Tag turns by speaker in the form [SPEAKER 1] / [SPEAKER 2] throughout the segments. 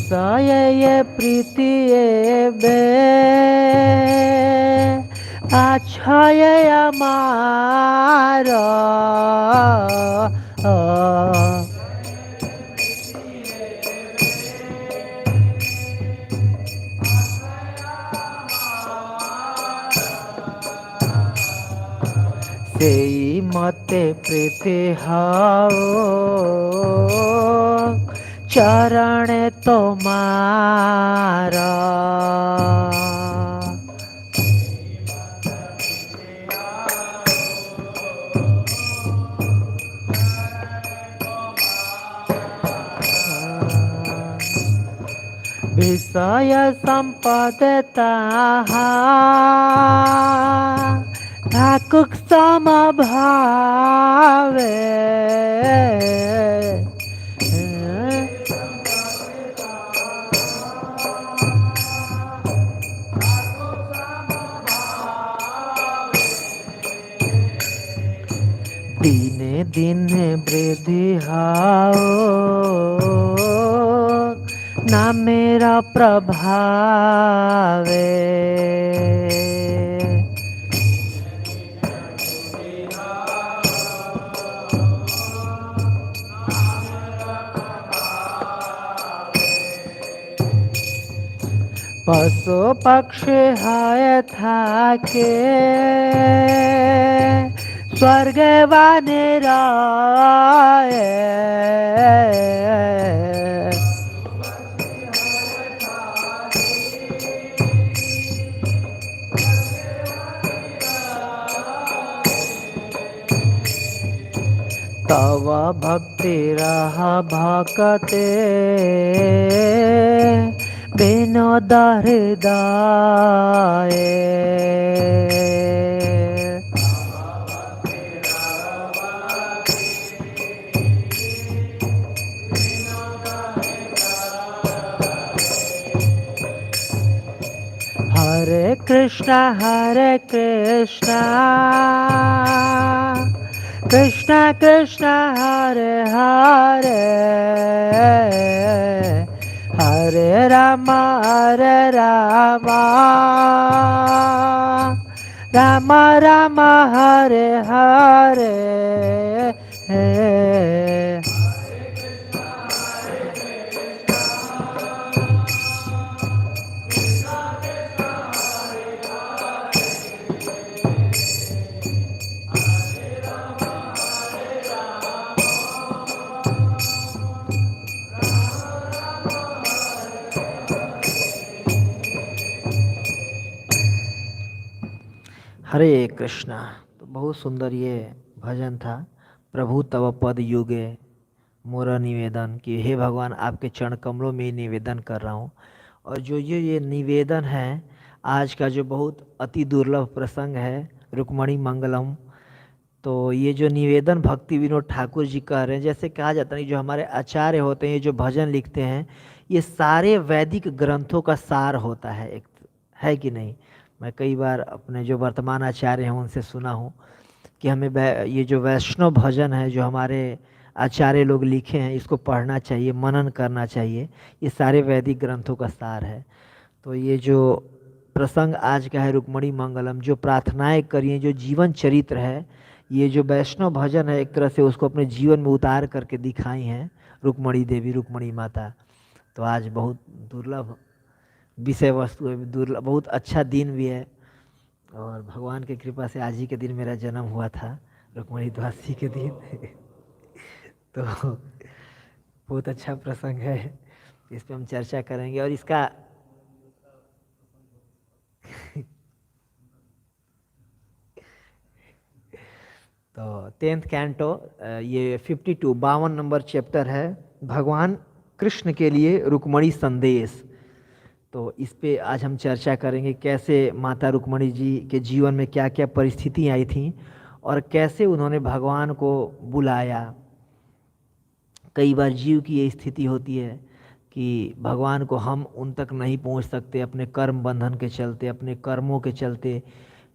[SPEAKER 1] विषय ये प्रीति ये बे आछय আমার সেই মতে প্রীতি হও চরণে তোমার विषय संपद ताहा ठाकुर समभावे दिने दिने वृद्धि हाओ ना मेरा प्रभावे पशु पक्षी हाय थाके स्वर्ग वाने राय तव भक्ति रहा भक्ते विनोद हृदय हरे कृष्णा कृष्णा कृष्णा हरे हरे हरे राम राम राम हरे हरे हरे कृष्णा। तो बहुत सुंदर ये भजन था। प्रभु तव पद युगे मोरा निवेदन कि हे भगवान आपके चरण कमलों में निवेदन कर रहा हूँ। और जो ये निवेदन है आज का जो बहुत अति दुर्लभ प्रसंग है रुक्मणी मंगलम, तो ये जो निवेदन भक्ति विनोद ठाकुर जी कह रहे हैं, जैसे कहा जाता है जो हमारे आचार्य होते हैं ये जो भजन लिखते हैं ये सारे वैदिक ग्रंथों का सार होता है, एक है कि नहीं। मैं कई बार अपने जो वर्तमान आचार्य हैं उनसे सुना हूँ कि हमें ये जो वैष्णव भजन है जो हमारे आचार्य लोग लिखे हैं इसको पढ़ना चाहिए, मनन करना चाहिए, ये सारे वैदिक ग्रंथों का सार है। तो ये जो प्रसंग आज का है रुक्मणी मंगलम, जो प्रार्थनाएं करिए, जो जीवन चरित्र है, ये जो वैष्णव भजन है एक तरह से उसको अपने जीवन में उतार करके दिखाई हैं रुक्मणी देवी, रुक्मणी माता। तो आज बहुत दुर्लभ विषय वस्तु है, दुर्लभ, बहुत अच्छा दिन भी है और भगवान की कृपा से आज ही के दिन मेरा जन्म हुआ था, रुक्मणी द्वादशी के दिन तो बहुत अच्छा प्रसंग है, इस पे हम चर्चा करेंगे। और इसका तो 10th कैंटो ये 52 नंबर चैप्टर है, भगवान कृष्ण के लिए रुक्मणी संदेश। तो इस पे आज हम चर्चा करेंगे कैसे माता रुक्मणी जी के जीवन में क्या क्या परिस्थितियाँ आई थीं और कैसे उन्होंने भगवान को बुलाया। कई बार जीव की ये स्थिति होती है कि भगवान को हम उन तक नहीं पहुंच सकते अपने कर्म बंधन के चलते, अपने कर्मों के चलते,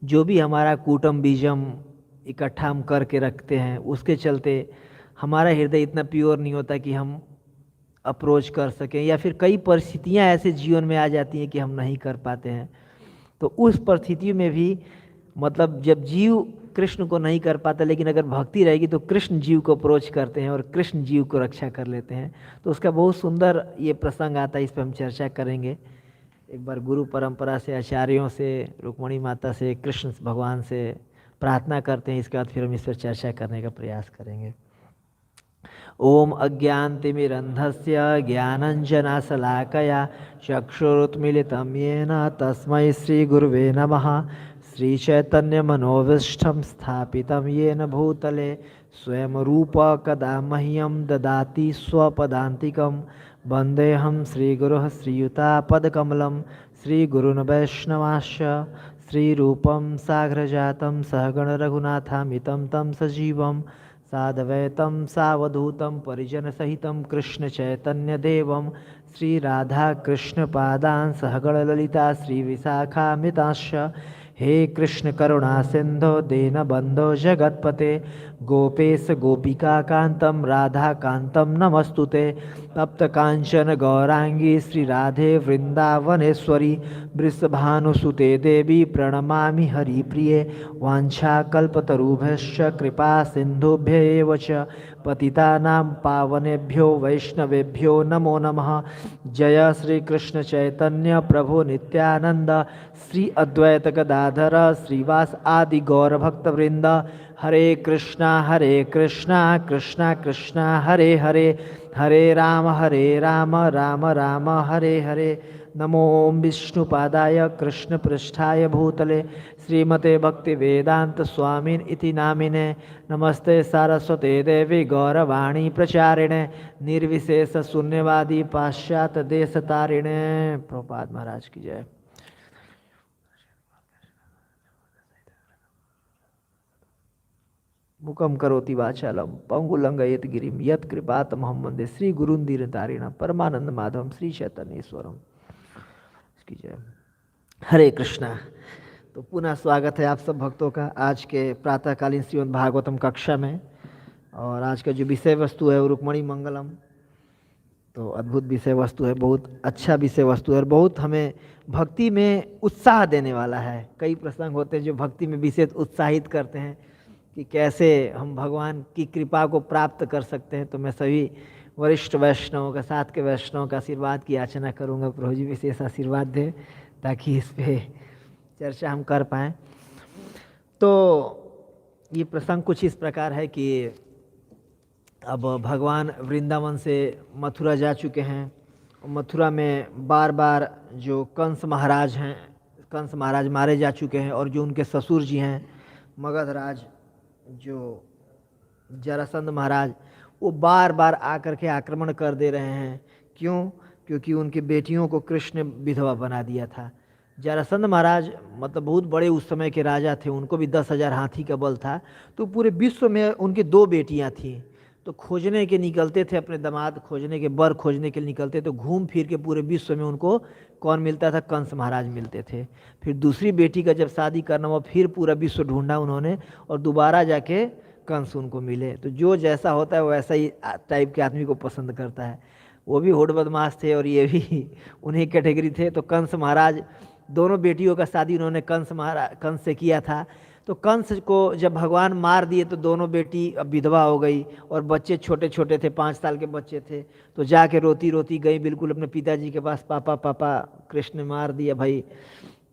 [SPEAKER 1] जो भी हमारा कूटम बीजम इकट्ठा हम करके रखते हैं उसके चलते हमारा हृदय इतना प्योर नहीं होता कि हम अप्रोच कर सकें, या फिर कई परिस्थितियां ऐसे जीवन में आ जाती हैं कि हम नहीं कर पाते हैं। तो उस परिस्थिति में भी मतलब जब जीव कृष्ण को नहीं कर पाता, लेकिन अगर भक्ति रहेगी तो कृष्ण जीव को अप्रोच करते हैं और कृष्ण जीव को रक्षा कर लेते हैं। तो उसका बहुत सुंदर ये प्रसंग आता है, इस पर हम चर्चा करेंगे। एक बार गुरु परंपरा से, आचार्यों से, रुक्मणी माता से, कृष्ण भगवान से प्रार्थना करते हैं, इसके बाद फिर हम इस पर चर्चा करने का प्रयास करेंगे। ओम अज्ञानतिमिरन्धस्य ज्ञानञ्जनशलाकया चक्षुरुन्मीलितं येन तस्मै श्रीगुरुवे नमः। श्रीचैतन्यमनोभीष्टं स्थापितं येन भूतले स्वयं रूप कदा मह्यं ददाति स्वपदान्तिकं। वन्देऽहं श्रीगुरुः श्रीयुतापदकमलं श्रीगुरून् वैष्णवांश्च श्रीरूपं साग्रजातं सहगणरघुनाथामितं तं सजीवं साद्वैतं सावधूतं परिजनसहितं कृष्णचैतन्यदेवं श्रीराधाकृष्णपादान् सहगणललिता श्रीविशाखान्वितांश्च। हे कृष्ण करुणा सिंधो दीनबन्धो जगत्पते गोपेश गोपिकान्तं राधाकान्तं नमस्तुते। तप्त कांचन गौरांगी श्री राधे वृंदावनेश्वरी वृषभानुसुते देवी प्रणमामि हरिप्रिये। वाञ्छाकल्पतरुभ्यश्च कृपा सिन्धुभ्य एव च पतितानां पावनेभ्यो वैष्णवेभ्यो नमो नमः। जय श्री कृष्ण चैतन्य प्रभु नित्यानंद श्री अद्वैत गदाधर श्रीवास आदि गौर भक्तवृंद। हरे कृष्णा कृष्णा कृष्णा हरे हरे, हरे राम राम राम हरे हरे। नमो विष्णुपादाय कृष्ण पृष्ठाय भूतले श्रीमते भक्ति वेदांत स्वामिन इति नामिने। नमस्ते सारस्वते देवी गौरवाणी प्रचारिणे निर्विशेष शून्यवादी पाश्चात्य देश तारिणे। प्रभुपाद महाराज की जय। मुकम करोति वाचालम पंगुलंघयत गिरिम यत् कृपातमहं वन्दे श्री गुरुन् दीनतारिणं परमानंद माधवम श्री चैतन्येश्वरम। इसकी जय। हरे कृष्णा। तो पुनः स्वागत है आप सब भक्तों का आज के प्रातःकालीन श्रीमद् भागवतम कक्षा में। और आज का जो विषय वस्तु है वो रुक्मणी मंगलम। तो अद्भुत विषय वस्तु है, बहुत अच्छा विषय वस्तु है और बहुत हमें भक्ति में उत्साह देने वाला है। कई प्रसंग होते हैं जो भक्ति में विशेष उत्साहित करते हैं कि कैसे हम भगवान की कृपा को प्राप्त कर सकते हैं। तो मैं सभी वरिष्ठ वैष्णवों का, साथ के वैष्णवों का आशीर्वाद की याचना करूंगा, प्रभु जी विशेष आशीर्वाद दें ताकि इस पे चर्चा हम कर पाएँ। तो ये प्रसंग कुछ इस प्रकार है कि अब भगवान वृंदावन से मथुरा जा चुके हैं। मथुरा में बार बार जो कंस महाराज हैं, कंस महाराज मारे जा चुके हैं और जो उनके ससुर जी हैं मगधराज जो जरासंध महाराज, वो बार बार आकर के आक्रमण कर दे रहे हैं। क्यों? क्योंकि उनकी बेटियों को कृष्ण ने विधवा बना दिया था। जरासंध महाराज मतलब बहुत बड़े उस समय के राजा थे, उनको भी 10,000 हाथी का बल था। तो पूरे विश्व में उनकी 2 बेटियां थीं। तो खोजने के निकलते थे, अपने दामाद खोजने के, बर खोजने के लिए निकलते। तो घूम फिर के पूरे विश्व में उनको कौन मिलता था? कंस महाराज मिलते थे। फिर दूसरी बेटी का जब शादी करना हुआ, फिर पूरा विश्व ढूंढा उन्होंने और दोबारा जाके कंस उनको मिले। तो जो जैसा होता है वैसा ही टाइप के आदमी को पसंद करता है। वो भी होड़ बदमाश थे और ये भी उन्हीं कैटेगरी थे। तो कंस महाराज, दोनों बेटियों का शादी उन्होंने कंस से किया था। तो कंस को जब भगवान मार दिए तो दोनों बेटी अब विधवा हो गई और बच्चे छोटे छोटे थे, 5 साल के बच्चे थे। तो जाके रोती रोती गई बिल्कुल अपने पिताजी के पास, पापा पापा कृष्ण ने मार दिया भाई।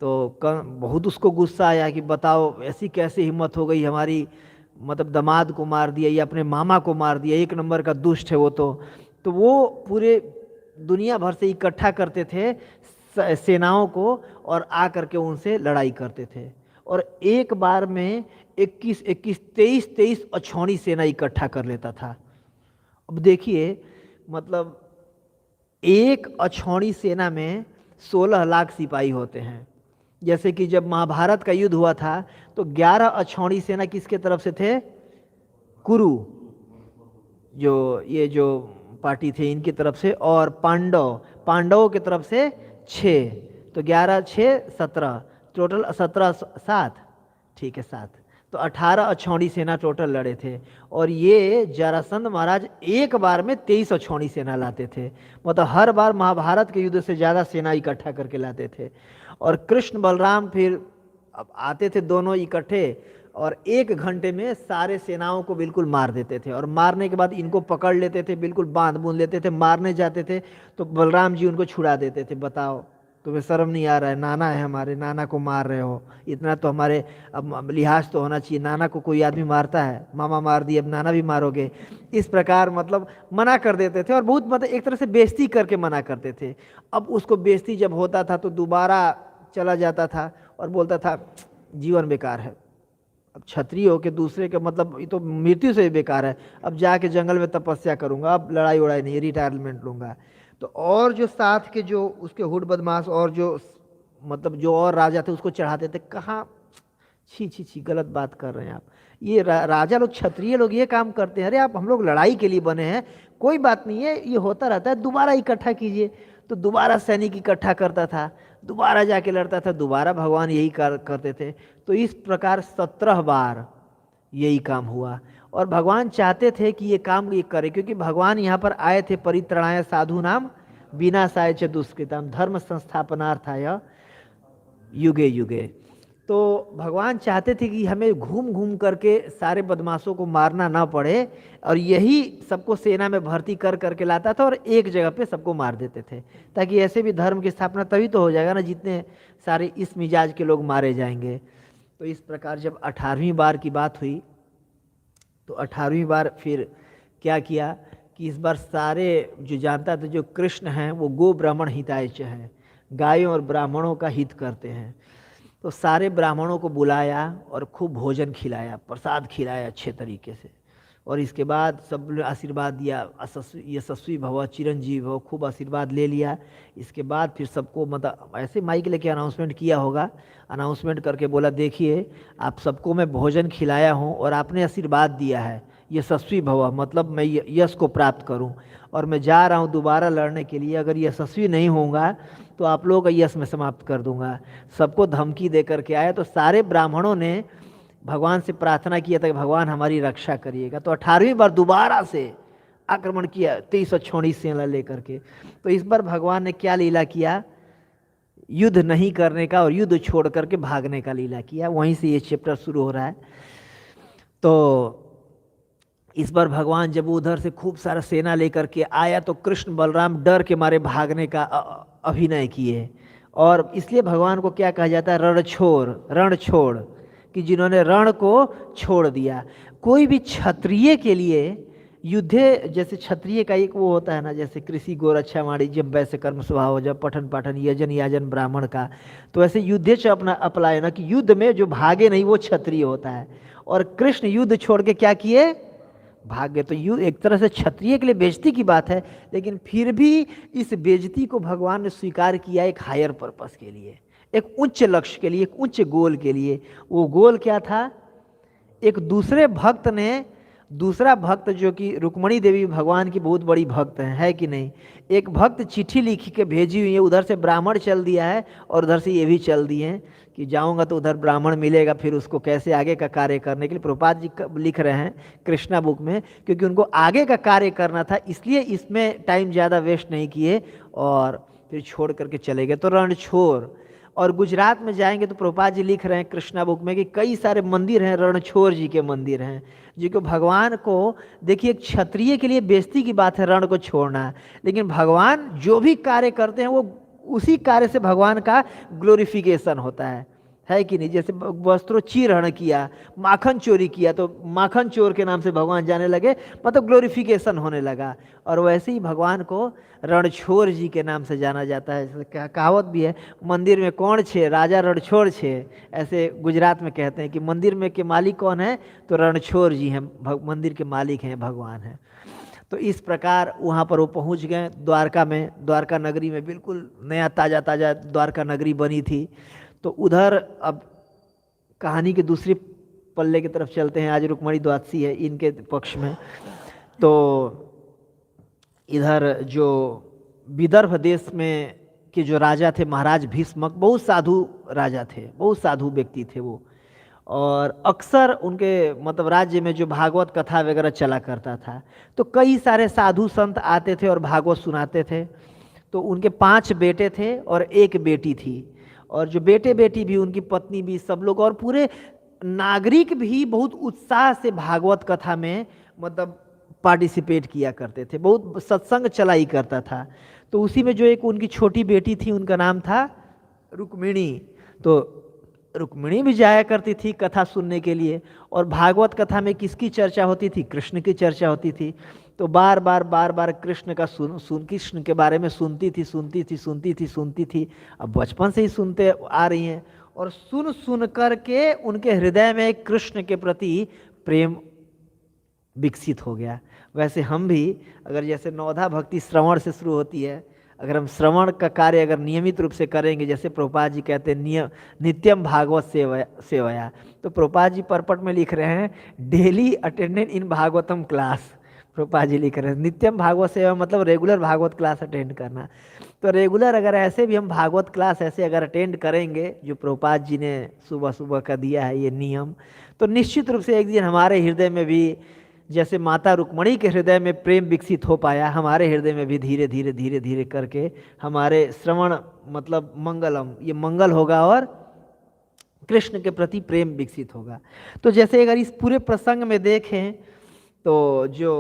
[SPEAKER 1] तो बहुत उसको गुस्सा आया कि बताओ ऐसी कैसे हिम्मत हो गई, हमारी मतलब दामाद को मार दिया या अपने मामा को मार दिया, 1 नंबर का दुष्ट है वो। तो वो पूरे दुनिया भर से इकट्ठा करते थे सेनाओं को और आकर के उनसे लड़ाई करते थे। और एक बार में 23 अछौड़ी सेना इकट्ठा कर लेता था। अब देखिए मतलब एक अछौड़ी सेना में 16 लाख सिपाही होते हैं। जैसे कि जब महाभारत का युद्ध हुआ था तो 11 अछौड़ी सेना किसके तरफ से थे? कुरु, जो ये जो पार्टी थे इनकी तरफ से, और पांडवों की तरफ से 6। तो 11 6 17, टोटल 17 7, ठीक है 7। तो 18 अछौड़ी सेना टोटल लड़े थे, और ये जरासंध महाराज एक बार में 23 अछौड़ी सेना लाते थे। मतलब हर बार महाभारत के युद्ध से ज़्यादा सेना इकट्ठा करके लाते थे। और कृष्ण बलराम फिर अब आते थे दोनों इकट्ठे, और 1 घंटे में सारे सेनाओं को बिल्कुल मार देते थे। और मारने के बाद इनको पकड़ लेते थे, बिल्कुल बांध बूंद लेते थे। मारने जाते थे तो बलराम जी उनको छुड़ा देते थे। बताओ, तुम्हें शर्म नहीं आ रहा है? नाना है हमारे, नाना को मार रहे हो, इतना तो हमारे अब लिहाज तो होना चाहिए। नाना को कोई आदमी मारता है? मामा मार दिए, अब नाना भी मारोगे? इस प्रकार मतलब मना कर देते थे, और बहुत मतलब एक तरह से बेइज्जती करके मना करते थे। अब उसको बेइज्जती जब होता था तो दोबारा चला जाता था और बोलता था जीवन बेकार है, अब क्षत्रिय हो के दूसरे के मतलब ये तो मृत्यु से भी बेकार है, अब जाके जंगल में तपस्या करूंगा, अब लड़ाई उड़ाई नहीं, रिटायरमेंट लूंगा। तो और जो साथ के जो उसके हुड बदमाश और जो मतलब जो और राजा थे उसको चढ़ाते थे। कहाँ, छी छी छी, गलत बात कर रहे हैं आप। ये राजा लोग, क्षत्रिय लोग ये काम करते हैं? अरे आप, हम लोग लड़ाई के लिए बने हैं, कोई बात नहीं है, ये होता रहता है, दोबारा इकट्ठा कीजिए। तो दोबारा सैनिक इकट्ठा करता था, दोबारा जाके लड़ता था, दोबारा भगवान यही करते थे। तो इस प्रकार 17 बार यही काम हुआ। और भगवान चाहते थे कि ये काम ये करे, क्योंकि भगवान यहाँ पर आए थे परित्राणाय साधु नाम विनाशाय च दुष्कृतम धर्म संस्थापनार्थाय युगे युगे। तो भगवान चाहते थे कि हमें घूम घूम करके सारे बदमाशों को मारना ना पड़े, और यही सबको सेना में भर्ती कर करके लाता था और एक जगह पे सबको मार देते थे, ताकि ऐसे भी धर्म की स्थापना तभी तो हो जाएगा ना, जितने सारे इस मिजाज के लोग मारे जाएंगे। तो इस प्रकार जब 18वीं बार की बात हुई तो 18वीं बार फिर क्या किया कि इस बार सारे जो जानता था जो कृष्ण हैं वो गो ब्राह्मण हितायच हैं, गायों और ब्राह्मणों का हित करते हैं। तो सारे ब्राह्मणों को बुलाया और खूब भोजन खिलाया, प्रसाद खिलाया अच्छे तरीके से। और इसके बाद सब ने आशीर्वाद दिया, यशस्वी भव, चिरंजीवी भव, खूब आशीर्वाद ले लिया। इसके बाद फिर सबको मतलब ऐसे माइक लेके अनाउंसमेंट किया होगा, अनाउंसमेंट करके बोला देखिए आप सबको मैं भोजन खिलाया हूँ और आपने आशीर्वाद दिया है, यशस्वी भव मतलब मैं यश को प्राप्त करूँ, और मैं जा रहा हूँ दोबारा लड़ने के लिए। अगर यशस्वी नहीं होऊंगा तो आप लोगों का यश मैं समाप्त कर दूंगा। सबको धमकी दे करके आया। तो सारे ब्राह्मणों ने भगवान से प्रार्थना किया था कि भगवान हमारी रक्षा करिएगा। तो 18वीं बार दोबारा से आक्रमण किया 23 छोड़ी सेना लेकर के। तो इस बार भगवान ने क्या लीला किया, युद्ध नहीं करने का और युद्ध छोड़ करके भागने का लीला किया। वहीं से ये चैप्टर शुरू हो रहा है। तो इस बार भगवान जब उधर से खूब सारा सेना लेकर के आया तो कृष्ण बलराम डर के मारे भागने का अभिनय किए। और इसलिए भगवान को क्या कहा जाता है, रण छोड़, कि जिन्होंने रण को छोड़ दिया। कोई भी क्षत्रिय के लिए युद्ध, जैसे क्षत्रिय का एक वो होता है ना, जैसे कृषि गोरक्षा वाणिज्य वैसे कर्म स्वभाव, जब पठन पाठन यजन याजन ब्राह्मण का, तो ऐसे युद्धे से अपना अप्लाई ना कि युद्ध में जो भागे नहीं वो क्षत्रिय होता है। और कृष्ण युद्ध छोड़ के क्या किए, भाग गए। तो युद्ध एक तरह से क्षत्रिय के लिए बेइज्जती की बात है, लेकिन फिर भी इस बेइज्जती को भगवान ने स्वीकार किया एक हायर पर्पस के लिए, एक उच्च लक्ष्य के लिए, एक उच्च गोल के लिए। वो गोल क्या था, एक दूसरे भक्त ने, दूसरा भक्त जो कि रुक्मणी देवी भगवान की बहुत बड़ी भक्त है कि नहीं, एक भक्त चिट्ठी लिख के भेजी हुई है, उधर से ब्राह्मण चल दिया है और उधर से ये भी चल दिए हैं कि जाऊंगा तो उधर ब्राह्मण मिलेगा, फिर उसको कैसे आगे का कार्य करने के लिए प्रभुपाद जी लिख रहे हैं कृष्णा बुक में, क्योंकि उनको आगे का कार्य करना था, इसलिए इसमें टाइम ज़्यादा वेस्ट नहीं किए और फिर छोड़ करके चले गए। तो रण छोड़। और गुजरात में जाएंगे तो प्रभुपाद जी लिख रहे हैं कृष्णा बुक में कि कई सारे मंदिर हैं, रणछोड़ जी के मंदिर हैं, जी को भगवान को, देखिए क्षत्रिय के लिए बेइज्जती की बात है रण को छोड़ना, लेकिन भगवान जो भी कार्य करते हैं वो उसी कार्य से भगवान का ग्लोरिफिकेशन होता है कि नहीं। जैसे वस्त्रों चीरहरण किया, माखन चोरी किया तो माखन चोर के नाम से भगवान जाने लगे, मतलब ग्लोरिफिकेशन होने लगा। और वैसे ही भगवान को रणछोड़ जी के नाम से जाना जाता है। कहावत भी है, मंदिर में कौन छे राजा रणछोड़ छे, ऐसे गुजरात में कहते हैं कि मंदिर में के मालिक कौन है, तो रणछोड़ जी हैं, मंदिर के मालिक हैं, भगवान हैं। तो इस प्रकार वहाँ पर वो पहुँच गए द्वारका में, द्वारका नगरी में, बिल्कुल नया ताज़ा ताज़ा द्वारका नगरी बनी थी। तो उधर अब कहानी के दूसरे पल्ले की तरफ चलते हैं। आज रुक्मणी द्वादशी है इनके पक्ष में। तो इधर जो विदर्भ देश में के जो राजा थे महाराज भीष्मक, बहुत साधु राजा थे, बहुत साधु व्यक्ति थे वो। और अक्सर उनके मतलब राज्य में जो भागवत कथा वगैरह चला करता था, तो कई सारे साधु संत आते थे और भागवत सुनाते थे। तो उनके 5 बेटे थे और 1 बेटी थी, और जो बेटे बेटी भी, उनकी पत्नी भी, सब लोग और पूरे नागरिक भी बहुत उत्साह से भागवत कथा में मतलब पार्टिसिपेट किया करते थे, बहुत सत्संग चलाई करता था। तो उसी में जो एक उनकी छोटी बेटी थी, उनका नाम था रुक्मिणी। तो रुक्मिणी भी जाया करती थी कथा सुनने के लिए, और भागवत कथा में किसकी चर्चा होती थी? कृष्ण की चर्चा होती थी। तो बार बार कृष्ण का कृष्ण के बारे में सुनती थी। अब बचपन से ही सुनते आ रही हैं, और सुन सुन करके उनके हृदय में कृष्ण के प्रति प्रेम विकसित हो गया। वैसे हम भी अगर जैसे नवधा भक्ति श्रवण से शुरू होती है, अगर हम श्रवण का कार्य अगर नियमित रूप से करेंगे, जैसे प्रभुपाद जी कहते हैं नित्यम भागवत सेवया, तो प्रभुपाद जी परपट में लिख रहे हैं डेली अटेंडेंट इन भागवतम क्लास। प्रभुपाद जी लिख रहे हैं नित्यम भागवत सेवा मतलब रेगुलर भागवत क्लास अटेंड करना। तो रेगुलर अगर ऐसे भी हम भागवत क्लास ऐसे अगर अटेंड करेंगे, जो प्रभुपाद जी ने सुबह सुबह का दिया है ये नियम, तो निश्चित रूप से एक दिन हमारे हृदय में भी जैसे माता रुक्मणी के हृदय में प्रेम विकसित हो पाया, हमारे हृदय में भी धीरे धीरे धीरे धीरे करके हमारे श्रवण मतलब मंगलम, ये मंगल होगा और कृष्ण के प्रति प्रेम विकसित होगा। तो जैसे अगर इस पूरे प्रसंग में देखें तो जो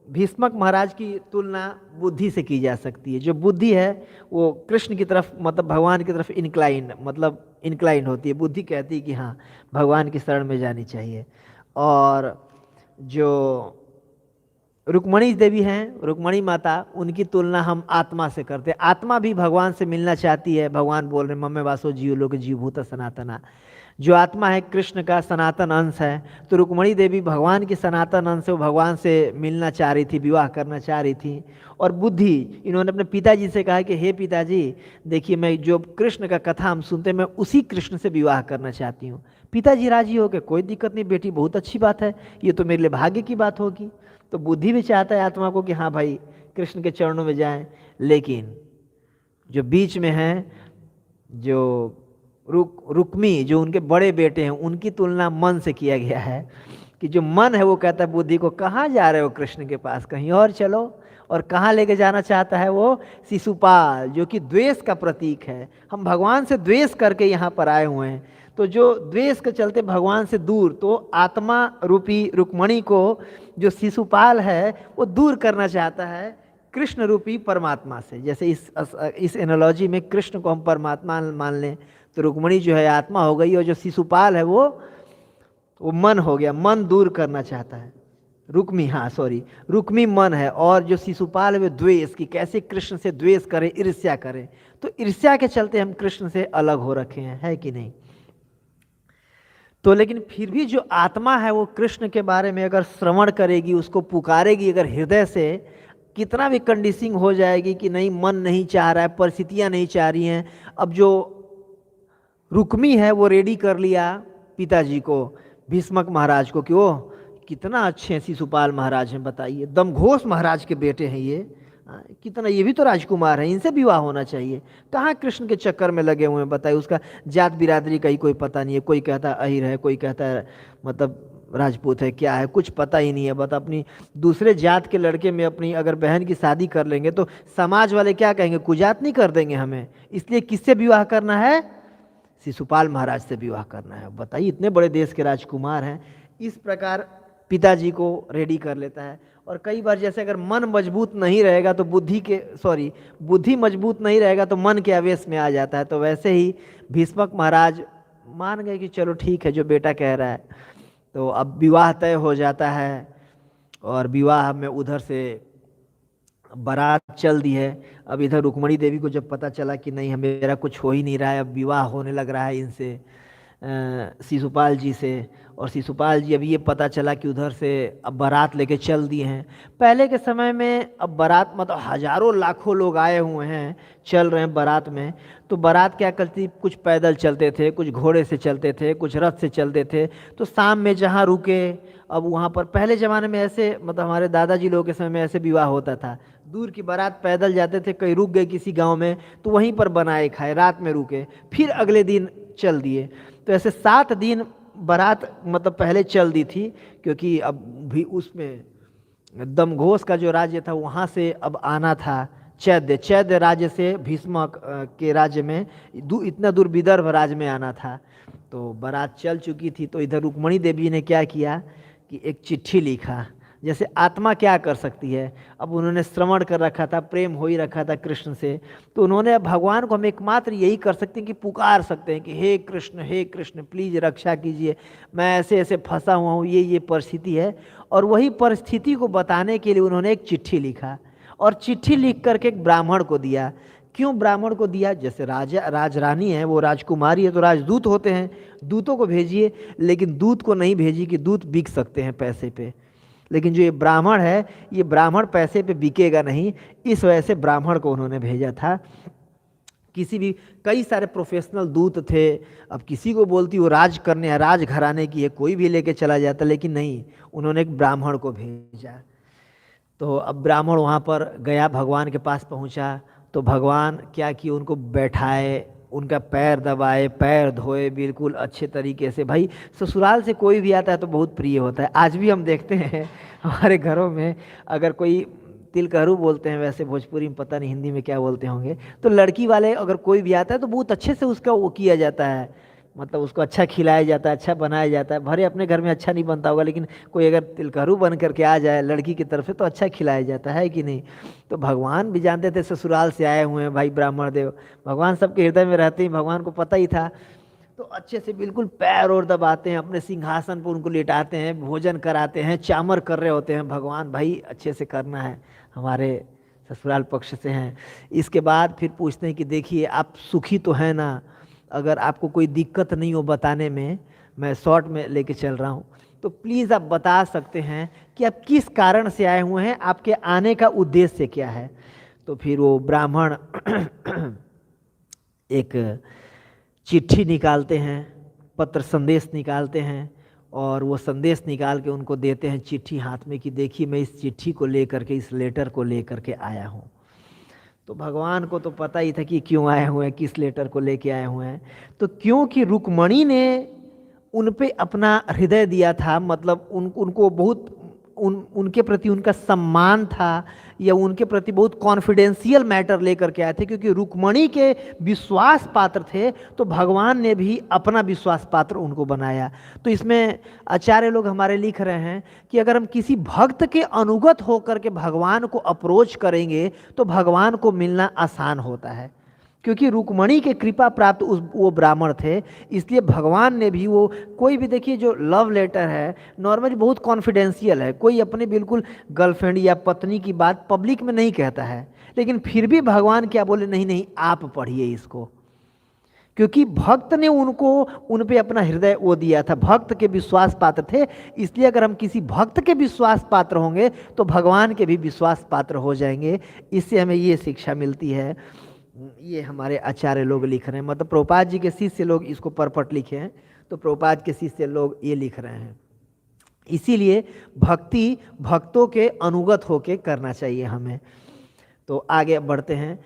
[SPEAKER 1] भीष्मक महाराज की तुलना बुद्धि से की जा सकती है। जो बुद्धि है वो कृष्ण की तरफ मतलब भगवान की तरफ इंक्लाइन होती है। बुद्धि कहती है कि हाँ भगवान की शरण में जानी चाहिए। और जो रुक्मणी देवी हैं, रुक्मणी माता, उनकी तुलना हम आत्मा से करते हैं। आत्मा भी भगवान से मिलना चाहती है। भगवान बोल रहे मम्मे वासो जीव लोक जीवभूत सनातना। जो आत्मा है कृष्ण का सनातन अंश है, तो रुक्मणी देवी भगवान की सनातन अंश से वो भगवान से मिलना चाह रही थी, विवाह करना चाह रही थी। और बुद्धि, इन्होंने अपने पिताजी से कहा कि हे पिताजी देखिए मैं जो कृष्ण का कथा हम सुनते मैं उसी कृष्ण से विवाह करना चाहती हूँ। पिताजी राजी हो गए, कोई दिक्कत नहीं बेटी, बहुत अच्छी बात है, ये तो मेरे लिए भाग्य की बात होगी। तो बुद्धि भी चाहता है आत्मा को कि हाँ भाई कृष्ण के चरणों में जाएं। लेकिन जो बीच में है, जो रुक्मी जो उनके बड़े बेटे हैं, उनकी तुलना मन से किया गया है कि जो मन है वो कहता है बुद्धि को कहाँ जा रहे हो कृष्ण के पास, कहीं और चलो। और कहाँ लेके जाना चाहता है वो? शिशुपाल, जो कि द्वेष का प्रतीक है। हम भगवान से द्वेष करके यहाँ पर आए हुए हैं, तो जो द्वेष के चलते भगवान से दूर, तो आत्मा रूपी रुक्मणी को जो शिशुपाल है वो दूर करना चाहता है कृष्ण रूपी परमात्मा से। जैसे इस एनालॉजी में कृष्ण को हम परमात्मा मान लें, तो रुक्मणी जो है आत्मा हो गई, और जो शिशुपाल है वो मन हो गया। मन दूर करना चाहता है रुक्मी मन है, और जो शिशुपाल है वो द्वेष, की कैसे कृष्ण से द्वेष करें, ईर्ष्या करें। तो ईर्ष्या के चलते हम कृष्ण से अलग हो रखे हैं, है कि नहीं? तो लेकिन फिर भी जो आत्मा है वो कृष्ण के बारे में अगर श्रवण करेगी, उसको पुकारेगी अगर हृदय से, कितना भी कंडीशनिंग हो जाएगी कि नहीं मन नहीं चाह रहा है, परिस्थितियां नहीं चाह रही हैं। अब जो रुक्मी है वो रेडी कर लिया पिताजी को, भीष्मक महाराज को, कि वो कितना अच्छे शिशुपाल महाराज हैं, बताइए दमघोष महाराज के बेटे हैं ये, कितना, ये भी तो राजकुमार है, इनसे विवाह होना चाहिए। कहाँ कृष्ण के चक्कर में लगे हुए हैं, बताइए। उसका जात बिरादरी का ही कोई पता नहीं है, कोई कहता है अहिर है, कोई कहता है मतलब राजपूत है, क्या है कुछ पता ही नहीं है। बता अपनी दूसरे जात के लड़के में अपनी अगर बहन की शादी कर लेंगे तो समाज वाले क्या कहेंगे, कुजात नहीं कर देंगे हमें। इसलिए किससे विवाह करना है? शिशुपाल महाराज से विवाह करना है। बताइए इतने बड़े देश के राजकुमार हैं। इस प्रकार पिताजी को रेडी कर लेता है। और कई बार जैसे अगर मन मजबूत नहीं रहेगा तो बुद्धि मजबूत नहीं रहेगा तो मन के आवेश में आ जाता है। तो वैसे ही भीष्मक महाराज मान गए कि चलो ठीक है जो बेटा कह रहा है। तो अब विवाह तय हो जाता है, और विवाह में उधर से बारात चल दी है। अब इधर रुक्मणी देवी को जब पता चला कि नहीं मेरा कुछ हो ही नहीं रहा है, अब विवाह होने लग रहा है इनसे, शिशुपाल जी से, और शिशुपाल जी अब ये पता चला कि उधर से अब बारात लेके चल दिए हैं। पहले के समय में अब बारात मतलब हजारों लाखों लोग आए हुए हैं, चल रहे हैं बारात में। तो बारात क्या करती, कुछ पैदल चलते थे, कुछ घोड़े से चलते थे, कुछ रथ से चलते थे। तो शाम में जहाँ रुके, अब वहाँ पर पहले ज़माने में ऐसे मतलब हमारे दादाजी लोगों के समय में ऐसे विवाह होता था। दूर की बारात पैदल जाते थे, कहीं रुक गए किसी गांव में तो वहीं पर बनाए खाए, रात में रुके, फिर अगले दिन चल दिए। तो ऐसे 7 दिन बारात मतलब पहले चल दी थी, क्योंकि अब भी उसमें दमघोष का जो राज्य था वहाँ से अब आना था। चैद्य राज्य से भीष्म के राज्य में इतना दूर विदर्भ राज्य में आना था। तो बारात चल चुकी थी, तो इधर रुक्मणी देवी ने क्या किया कि एक चिट्ठी लिखा। जैसे आत्मा क्या कर सकती है, अब उन्होंने श्रवण कर रखा था, प्रेम हो ही रखा था कृष्ण से, तो उन्होंने भगवान को हम एकमात्र यही कर सकते हैं कि पुकार सकते हैं कि हे कृष्ण प्लीज रक्षा कीजिए, मैं ऐसे ऐसे फंसा हुआ हूँ, ये परिस्थिति है। और वही परिस्थिति को बताने के लिए उन्होंने एक चिट्ठी लिखा, और चिट्ठी लिख करके एक ब्राह्मण को दिया। क्यों ब्राह्मण को दिया? जैसे राजा राजरानी है, वो राजकुमारी है, तो राजदूत होते हैं, दूतों को भेजिए, लेकिन दूत को नहीं भेजी कि दूत बिक सकते हैं पैसे पे। लेकिन जो ये ब्राह्मण है, ये ब्राह्मण पैसे पे बिकेगा नहीं, इस वजह से ब्राह्मण को उन्होंने भेजा था। किसी भी कई सारे प्रोफेशनल दूत थे, अब किसी को बोलती वो राज करने है, राज घराने की है, कोई भी लेके चला जाता, लेकिन नहीं, उन्होंने एक ब्राह्मण को भेजा। तो अब ब्राह्मण वहाँ पर गया, भगवान के पास पहुँचा, तो भगवान क्या किए, उनको बैठाए, उनका पैर दबाए, पैर धोए बिल्कुल अच्छे तरीके से। भाई ससुराल से कोई भी आता है तो बहुत प्रिय होता है। आज भी हम देखते हैं हमारे घरों में, अगर कोई तिलकहरू बोलते हैं, वैसे भोजपुरी में पता नहीं हिंदी में क्या बोलते होंगे, तो लड़की वाले अगर कोई भी आता है तो बहुत अच्छे से उसका वो किया जाता है, मतलब उसको अच्छा खिलाया जाता है, अच्छा बनाया जाता है। भरे अपने घर में अच्छा नहीं बनता होगा, लेकिन कोई अगर तिलकहरू बन करके आ जाए लड़की की तरफ से तो अच्छा खिलाया जाता है कि नहीं। तो भगवान भी जानते थे ससुराल से आए हुए हैं भाई ब्राह्मण देव, भगवान सबके हृदय में रहते हैं, भगवान को पता ही था। तो अच्छे से बिल्कुल पैर और दबाते हैं, अपने सिंहासन पर उनको लेटाते हैं, भोजन कराते हैं, चामर कर रहे होते हैं। भगवान भाई अच्छे से करना है, हमारे ससुराल पक्ष से हैं। इसके बाद फिर पूछते हैं कि देखिए आप सुखी तो हैं ना, अगर आपको कोई दिक्कत नहीं हो बताने में, मैं शॉर्ट में लेके चल रहा हूँ, तो प्लीज़ आप बता सकते हैं कि आप किस कारण से आए हुए हैं, आपके आने का उद्देश्य क्या है। तो फिर वो ब्राह्मण एक चिट्ठी निकालते हैं, पत्र संदेश निकालते हैं, और वो संदेश निकाल के उनको देते हैं चिट्ठी हाथ में कि देखिए मैं इस चिट्ठी को लेकर के, इस लेटर को लेकर के आया हूँ। तो भगवान को तो पता ही था कि क्यों आए हुए हैं, किस लेटर को लेके आए हुए हैं। तो क्योंकि रुक्मणी ने उन पे अपना हृदय दिया था, मतलब उनको बहुत उनके प्रति उनका सम्मान था, या उनके प्रति बहुत कॉन्फिडेंशियल मैटर लेकर के आए थे, क्योंकि रुक्मणी के विश्वास पात्र थे, तो भगवान ने भी अपना विश्वास पात्र उनको बनाया। तो इसमें आचार्य लोग हमारे लिख रहे हैं कि अगर हम किसी भक्त के अनुगत होकर के भगवान को अप्रोच करेंगे तो भगवान को मिलना आसान होता है। क्योंकि रुक्मणी के कृपा प्राप्त वो ब्राह्मण थे, इसलिए भगवान ने भी वो, कोई भी देखिए जो लव लेटर है नॉर्मली बहुत कॉन्फिडेंशियल है, कोई अपने बिल्कुल गर्लफ्रेंड या पत्नी की बात पब्लिक में नहीं कहता है, लेकिन फिर भी भगवान क्या बोले, नहीं नहीं आप पढ़िए इसको, क्योंकि भक्त ने उनको उन पे अपना हृदय वो दिया था, भक्त के विश्वास पात्र थे। इसलिए अगर हम किसी भक्त के विश्वास पात्र होंगे तो भगवान के भी विश्वास पात्र हो जाएंगे। इससे हमें ये शिक्षा मिलती है। ये हमारे आचार्य लोग लिख रहे हैं, मतलब प्रभुपाद जी के शिष्य लोग इसको परपट लिखे हैं, तो प्रभुपाद के शिष्य लोग ये लिख रहे हैं। इसीलिए भक्ति भक्तों के अनुगत होके करना चाहिए हमें। तो आगे बढ़ते हैं।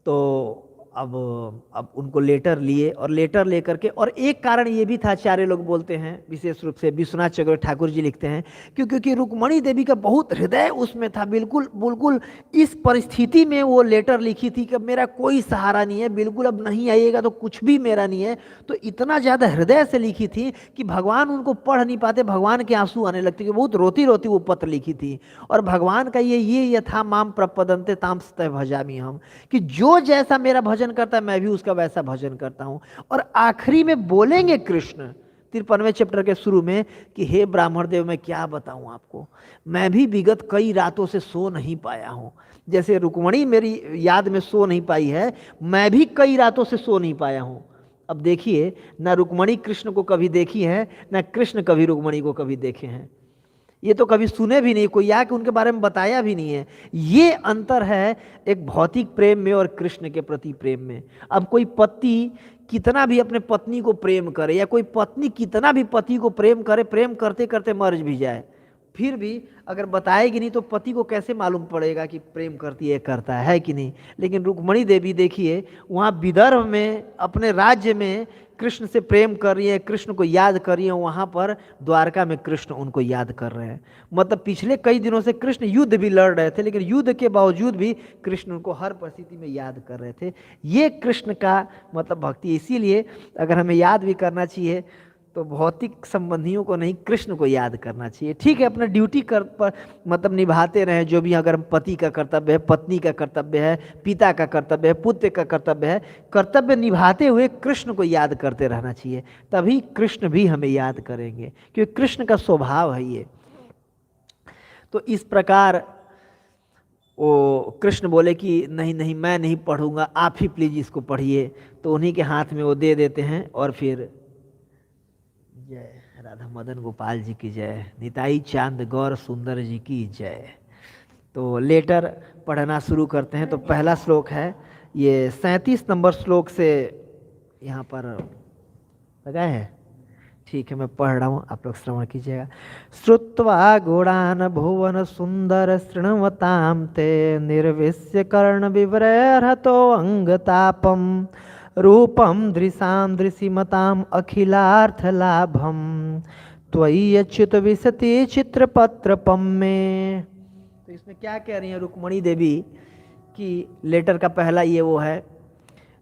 [SPEAKER 1] तो अब उनको लेटर लिए, और लेटर लेकर के, और एक कारण ये भी था, आचार्य लोग बोलते हैं, विशेष रूप से विश्वनाथ चक्रवर्ती ठाकुर जी लिखते हैं, क्योंकि रुक्मणी देवी का बहुत हृदय उसमें था, बिल्कुल बिल्कुल इस परिस्थिति में वो लेटर लिखी थी कि मेरा कोई सहारा नहीं है, बिल्कुल अब नहीं आइएगा तो कुछ भी मेरा नहीं है। तो इतना ज़्यादा हृदय से लिखी थी कि भगवान उनको पढ़ नहीं पाते, भगवान के आंसू आने लगते, कि बहुत रोती रोती वो पत्र लिखी थी। और भगवान का ये यथा माम प्रपदन्ते ताम सतः भजामि हम, कि जो जैसा मेरा भजन करता है मैं भी उसका वैसा भजन करता हूं। और आखिरी में बोलेंगे कृष्ण 53वें चैप्टर के शुरू में कि हे ब्राह्मण देव, मैं क्या बताऊं आपको, मैं भी विगत कई रातों से सो नहीं पाया हूं। जैसे रुक्मणी मेरी याद में सो नहीं पाई है, मैं भी कई रातों से सो नहीं पाया हूं। अब देखिए, ना रुक्मणी कृष्ण को कभी देखी है, ना कृष्ण कभी रुक्मणी को कभी देखे हैं, ये तो कभी सुने भी नहीं, कोई आके उनके बारे में बताया भी नहीं है। ये अंतर है एक भौतिक प्रेम में और कृष्ण के प्रति प्रेम में। अब कोई पति कितना भी अपने पत्नी को प्रेम करे, या कोई पत्नी कितना भी पति को प्रेम करे, प्रेम करते करते मर भी जाए, फिर भी अगर बताएगी नहीं तो पति को कैसे मालूम पड़ेगा कि प्रेम करती है, करता है कि नहीं। लेकिन रुक्मणी देवी देखिए, वहाँ विदर्भ में अपने राज्य में कृष्ण से प्रेम कर रही है, कृष्ण को याद कर रही है, वहाँ पर द्वारका में कृष्ण उनको याद कर रहे हैं। मतलब पिछले कई दिनों से कृष्ण युद्ध भी लड़ रहे थे, लेकिन युद्ध के बावजूद भी कृष्ण उनको हर परिस्थिति में याद कर रहे थे। ये कृष्ण का मतलब भक्ति। इसीलिए अगर हमें याद भी करना चाहिए तो भौतिक संबंधियों को नहीं, कृष्ण को याद करना चाहिए। ठीक है, अपना ड्यूटी कर पर मतलब निभाते रहें, जो भी अगर पति का कर्तव्य है, पत्नी का कर्तव्य है, पिता का कर्तव्य है, पुत्र का कर्तव्य है, कर्तव्य निभाते हुए कृष्ण को याद करते रहना चाहिए। तभी कृष्ण भी हमें याद करेंगे, क्योंकि कृष्ण का स्वभाव है ये। तो इस प्रकार वो कृष्ण बोले कि नहीं नहीं, मैं नहीं पढ़ूंगा, आप ही प्लीज इसको पढ़िए। तो उन्हीं के हाथ में वो दे देते हैं। और फिर जय राधा मदन गोपाल जी की जय, निताई चांद गौर सुंदर जी की जय। तो लेटर पढ़ना शुरू करते हैं। तो पहला श्लोक है, ये 37 नंबर श्लोक से यहाँ पर लगाए हैं। ठीक है, मैं पढ़ रहा हूँ, आप लोग श्रवण कीजिएगा। श्रुत्वा गुणान भुवन सुंदर शृण्वताम ते निर्विश्य कर्ण विवरहतो अंगतापम रूपम दृशाम दृशिमताम अखिलार्थ लाभम त्वयि अच्युत विशति चित्रपत्रपम में। तो इसमें क्या कह रही हैं रुक्मणी देवी कि लेटर का पहला ये वो है,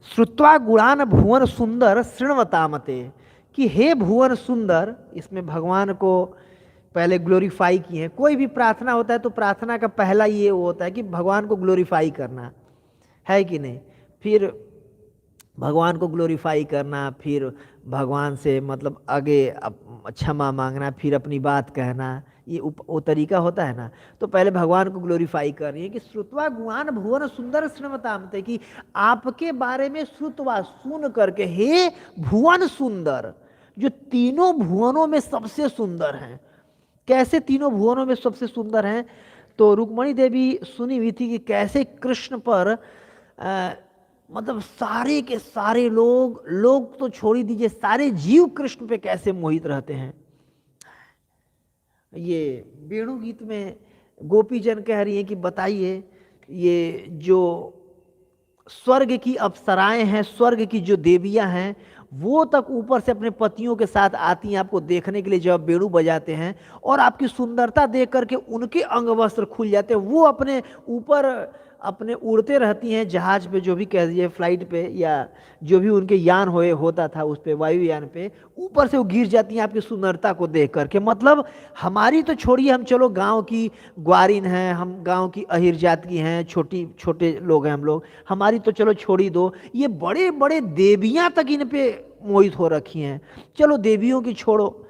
[SPEAKER 1] श्रुत्वा गुणान भुवन सुंदर शृण्वतामते, कि हे भुवन सुंदर। इसमें भगवान को पहले ग्लोरीफाई किए हैं। कोई भी प्रार्थना होता है तो प्रार्थना का पहला ये वो होता है कि भगवान को ग्लोरीफाई करना है कि नहीं। फिर भगवान को ग्लोरीफाई करना, फिर भगवान से मतलब आगे क्षमा मांगना, फिर अपनी बात कहना, ये वो तरीका होता है ना। तो पहले भगवान को ग्लोरीफाई कर रही है कि श्रुत्वा गुणान भुवन सुंदर श्रमतामते, कि आपके बारे में श्रुत्वा सुन करके, हे भुवन सुंदर, जो तीनों भुवनों में सबसे सुंदर हैं। कैसे तीनों भुवनों में सबसे सुंदर हैं? तो रुक्मणी देवी सुनी हुई थी कि कैसे कृष्ण पर मतलब सारे के सारे लोग तो छोड़ ही दीजिए, सारे जीव कृष्ण पे कैसे मोहित रहते हैं। ये वेणु गीत में गोपीजन कह रही हैं कि बताइए, ये जो स्वर्ग की अप्सराएं हैं, स्वर्ग की जो देवियां हैं, वो तक ऊपर से अपने पतियों के साथ आती हैं आपको देखने के लिए जब वेणु बजाते हैं, और आपकी सुंदरता देख करके उनके अंग वस्त्र खुल जाते हैं। वो अपने ऊपर अपने उड़ते रहती हैं जहाज पे, जो भी कह दीजिए फ्लाइट पे, या जो भी उनके यान होता था उस पे, वायुयान पे, ऊपर से वो गिर जाती हैं आपकी सुंदरता को देख करके। मतलब हमारी तो छोड़िए, हम चलो गांव की ग्वारिन हैं, हम गांव की अहिर जात की हैं, छोटे लोग हैं हम लोग, हमारी तो चलो छोड़ी दो, ये बड़े बड़े देवियां तक इन पे मोहित हो रखी हैं। चलो देवियों की छोड़ो,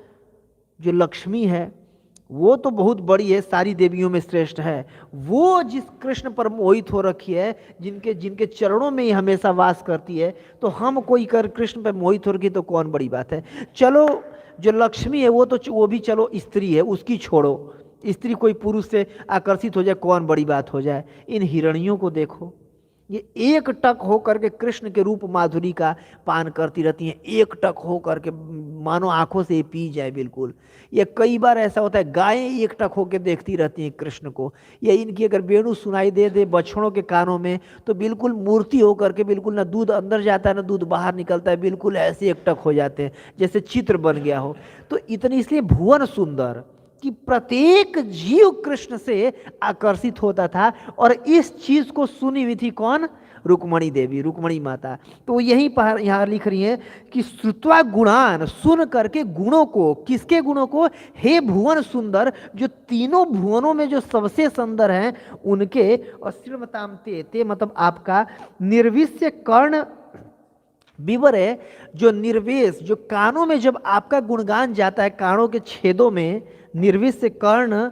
[SPEAKER 1] जो लक्ष्मी है वो तो बहुत बड़ी है, सारी देवियों में श्रेष्ठ है। वो जिस कृष्ण पर मोहित हो रखी है, जिनके चरणों में ही हमेशा वास करती है, तो हम कोई कर कृष्ण पर मोहित हो रखी तो कौन बड़ी बात है। चलो जो लक्ष्मी है वो भी चलो स्त्री है, उसकी छोड़ो, स्त्री कोई पुरुष से आकर्षित हो जाए कौन बड़ी बात हो जाए। इन हिरणियों को देखो, ये एक टक हो करके कृष्ण के रूप माधुरी का पान करती रहती हैं, एक टक हो करके मानो आंखों से पी जाए बिल्कुल। ये कई बार ऐसा होता है, गायें एक टक होकर देखती रहती हैं कृष्ण को, या इनकी अगर वेणु सुनाई दे बछड़ों के कानों में, तो बिल्कुल मूर्ति हो करके, बिल्कुल ना दूध अंदर जाता है ना दूध बाहर निकलता है, बिल्कुल ऐसे एक टक हो जाते हैं जैसे चित्र बन गया हो। तो इतनी इसलिए भुवन सुंदर कि प्रत्येक जीव कृष्ण से आकर्षित होता था। और इस चीज को सुनी हुई थी कौन? रुक्मणी देवी, रुक्मणी माता। तो यही पर यहाँ लिख रही है कि श्रुत्वा गुणान, सुन करके गुणों को, किसके गुणों को? हे भुवन सुंदर, जो तीनों भुवनों में जो सबसे सुंदर हैं उनके। और श्रीमताम ते मतलब आपका निर्विश्य कर्ण विवर है, जो निर्वेश, जो कानों में जब आपका गुणगान जाता है, कानों के छेदों में निर्विश्य कर्ण